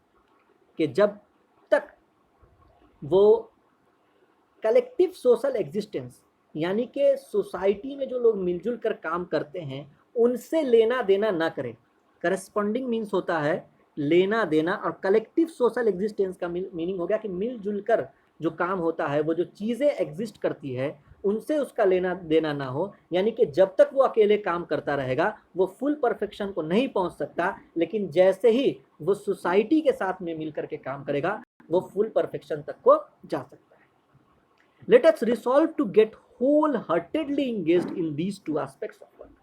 कि जब तक वो कलेक्टिव सोशल एग्जिस्टेंस, यानी कि सोसाइटी में जो लोग मिलजुल कर काम करते हैं, उनसे लेना देना ना करें। करस्पॉन्डिंग मीन्स होता है लेना देना, और कलेक्टिव सोशल एग्जिस्टेंस का मीनिंग हो गया कि मिलजुल कर जो काम होता है, वो जो चीज़ें एग्जिस्ट करती है, उनसे उसका लेना देना ना हो। यानी कि जब तक वो अकेले काम करता रहेगा, वो फुल परफेक्शन को नहीं पहुंच सकता, लेकिन जैसे ही वो सोसाइटी के साथ में मिलकर के काम करेगा, वो फुल परफेक्शन तक को जा सकता है। Let us resolve to get wholeheartedly engaged in these two aspects of work,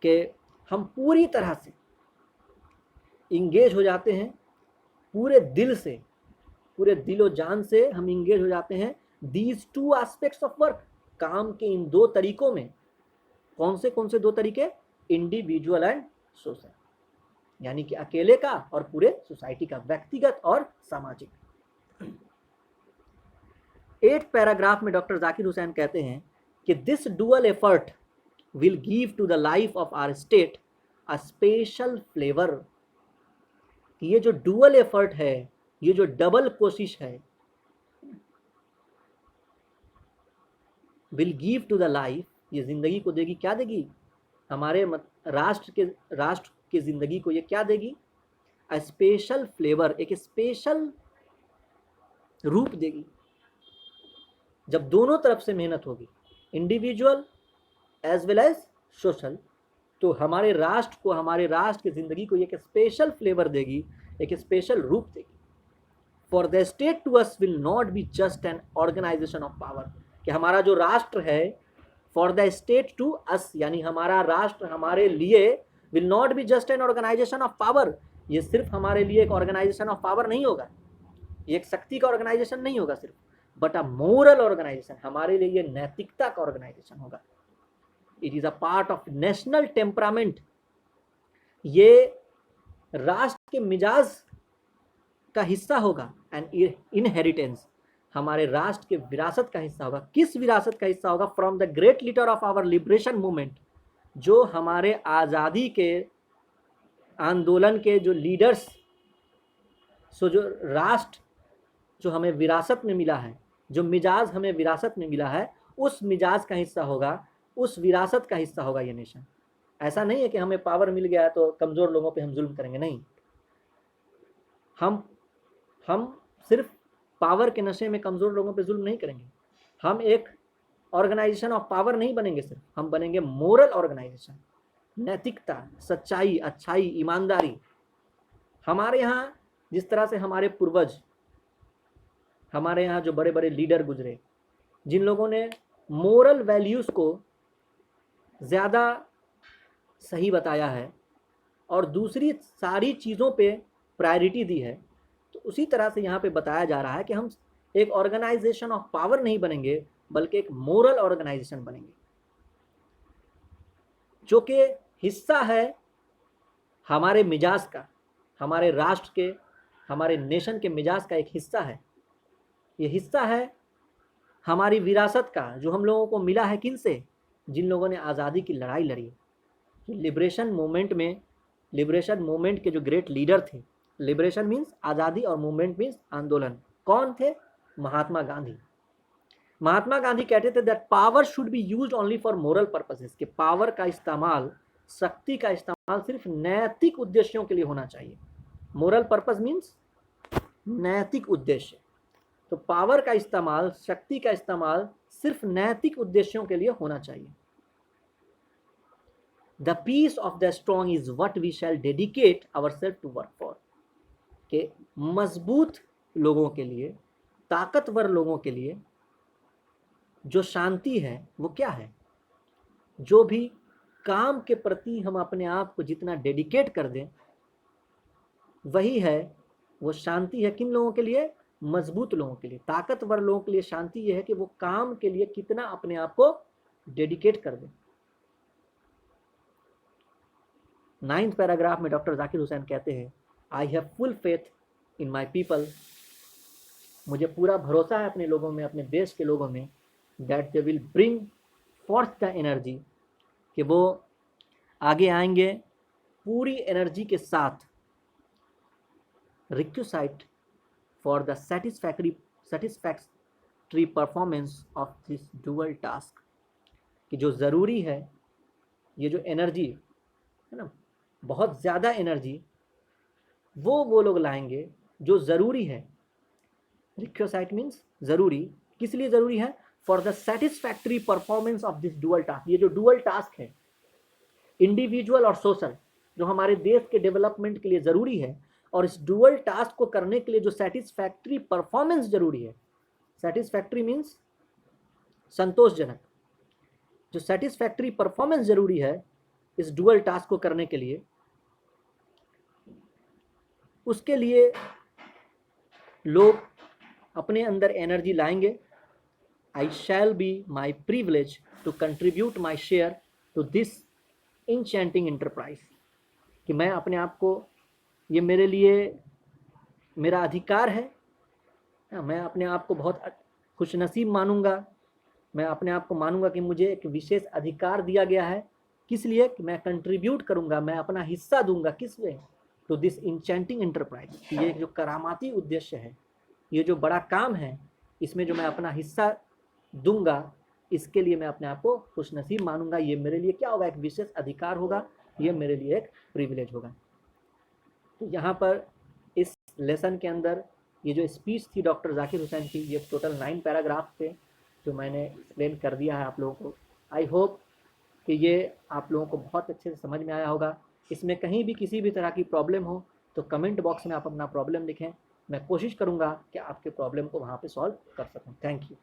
कि हम पूरी तरह से इंगेज हो जाते हैं, पूरे दिल से, पूरे दिलो जान से हम इंगेज हो जाते हैं these two aspects of work, काम के इन दो तरीकों में। कौन से दो तरीके? इंडिविजुअल एंड सोशल, यानी कि अकेले का और पूरे सोसाइटी का, व्यक्तिगत और सामाजिक। 8 पैराग्राफ में डॉक्टर जाकिर हुसैन कहते हैं कि this dual effort will give to the life of our state a special flavour. ये जो डुअल एफर्ट है, ये जो डबल कोशिश है, will give to the life, ये जिंदगी को देगी, क्या देगी? हमारे राष्ट्र के जिंदगी को ये क्या देगी? अ स्पेशल फ्लेवर, एक स्पेशल रूप देगी। जब दोनों तरफ से मेहनत होगी, individual as well as social, तो हमारे राष्ट्र की जिंदगी को एक स्पेशल फ्लेवर देगी, एक स्पेशल रूप देगी। For the state to us will not be just an organisation of power, कि हमारा जो राष्ट्र है, for the state to us, यानी हमारा राष्ट्र हमारे लिए, will not be just an organisation of power, ये सिर्फ हमारे लिए एक ऑर्गेनाइजेशन ऑफ पावर नहीं होगा, ये एक शक्ति का ऑर्गेनाइजेशन नहीं होगा सिर्फ, बट अ मोरल ऑर्गेनाइजेशन, हमारे लिए ये नैतिकता का ऑर्गेनाइजेशन होगा। It is a part of national temperament, ये राष्ट्र के मिजाज का हिस्सा होगा, एंड इनहेरिटेंस, हमारे राष्ट्र के विरासत का हिस्सा होगा। किस विरासत का हिस्सा होगा? From the great leader of our liberation movement, जो हमारे आज़ादी के आंदोलन के जो लीडर्स, सो जो राष्ट्र जो हमें विरासत में मिला है, जो मिजाज हमें विरासत में मिला है, उस मिजाज का हिस्सा होगा, उस विरासत का हिस्सा होगा ये नेशन। ऐसा नहीं है कि हमें पावर मिल गया है तो कमज़ोर लोगों पे हम जुल्म करेंगे, नहीं। हम सिर्फ पावर के नशे में कमज़ोर लोगों पे जुल्म नहीं करेंगे। हम एक ऑर्गेनाइजेशन ऑफ पावर नहीं बनेंगे, सिर्फ हम बनेंगे मोरल ऑर्गेनाइजेशन। नैतिकता, सच्चाई, अच्छाई, ईमानदारी। हमारे यहाँ जिस तरह से हमारे पूर्वज, हमारे यहाँ जो बड़े बड़े लीडर गुजरे, जिन लोगों ने मोरल वैल्यूज़ को ज़्यादा सही बताया है और दूसरी सारी चीज़ों पे प्रायोरिटी दी है, तो उसी तरह से यहाँ पे बताया जा रहा है कि हम एक ऑर्गेनाइजेशन ऑफ पावर नहीं बनेंगे, बल्कि एक मोरल ऑर्गेनाइजेशन बनेंगे, जो कि हिस्सा है हमारे मिजाज का, हमारे राष्ट्र के, हमारे नेशन के मिजाज का एक हिस्सा है। ये हिस्सा है हमारी विरासत का, जो हम लोगों को मिला है किन से? जिन लोगों ने आज़ादी की लड़ाई लड़ी। लिबरेशन मूवमेंट के जो ग्रेट लीडर थे, लिबरेशन मीन्स आज़ादी और मूवमेंट मीन्स आंदोलन। कौन थे? महात्मा गांधी। महात्मा गांधी कहते थे that power should be used only for moral purposes, कि पावर का इस्तेमाल, शक्ति का इस्तेमाल सिर्फ नैतिक उद्देश्यों के लिए होना चाहिए। मोरल पर्पस मीन्स नैतिक उद्देश्य। तो पावर का इस्तेमाल, शक्ति का इस्तेमाल सिर्फ नैतिक उद्देश्यों के लिए होना चाहिए। The peace of the strong is what we shall dedicate ourselves to work for, के मजबूत लोगों के लिए, ताकतवर लोगों के लिए जो शांति है वो क्या है? जो भी काम के प्रति हम अपने आप को जितना डेडिकेट कर दें, वही है वो शांति है। किन लोगों के लिए? मजबूत लोगों के लिए, ताकतवर लोगों के लिए शांति ये है कि वो काम के लिए कितना अपने आप को डेडिकेट कर दें। 9th पैराग्राफ में डॉक्टर जाकिर हुसैन कहते हैं, I have full faith in my people, मुझे पूरा भरोसा है अपने लोगों में, अपने देश के लोगों में, that they will bring forth the energy, कि वो आगे आएंगे पूरी एनर्जी के साथ, requisite for the satisfactory performance of this dual task, कि जो ज़रूरी है, ये जो एनर्जी है ना, बहुत ज़्यादा एनर्जी वो लोग लाएंगे जो ज़रूरी है। रिक्विसाइट मीन्स ज़रूरी, किस लिए ज़रूरी है? For the satisfactory performance of this dual task. ये जो डुअल टास्क है, इंडिविजुअल और सोशल, जो हमारे देश के डेवलपमेंट के लिए ज़रूरी है, और इस डुअल टास्क को करने के लिए जो सेटिस्फैक्ट्री परफॉर्मेंस जरूरी है, सेटिस्फैक्ट्री मीन्स संतोषजनक, जो सेटिस्फैक्ट्री परफॉर्मेंस जरूरी है इस डुअल टास्क को करने के लिए, उसके लिए लोग अपने अंदर एनर्जी लाएंगे। I shall be my privilege to contribute my share to this enchanting enterprise, कि मैं अपने आप को, ये मेरे लिए मेरा अधिकार है, मैं अपने आप को बहुत खुशनसीब मानूंगा, मैं अपने आप को मानूंगा कि मुझे एक विशेष अधिकार दिया गया है। किस लिए? कि मैं कंट्रीब्यूट करूंगा, मैं अपना हिस्सा दूंगा। किस लिए? टू दिस इंचेंटिंग एंटरप्राइज, कि ये जो करामाती उद्देश्य है, ये जो बड़ा काम है, इसमें जो मैं अपना हिस्सा दूंगा, इसके लिए मैं अपने आप को खुशनसीब मानूंगा। ये मेरे लिए क्या होगा? एक विशेष अधिकार होगा, ये मेरे लिए एक प्रिविलेज होगा। तो यहाँ पर इस लेसन के अंदर ये जो स्पीच थी डॉक्टर जाकिर हुसैन की, ये टोटल 9 पैराग्राफ थे जो मैंने एक्सप्लेन कर दिया है आप लोगों को। आई होप कि ये आप लोगों को बहुत अच्छे से समझ में आया होगा। इसमें कहीं भी किसी भी तरह की प्रॉब्लम हो तो कमेंट बॉक्स में आप अपना प्रॉब्लम लिखें, मैं कोशिश करूँगा कि आपके प्रॉब्लम को वहाँ पे सॉल्व कर सकूँ। Thank you.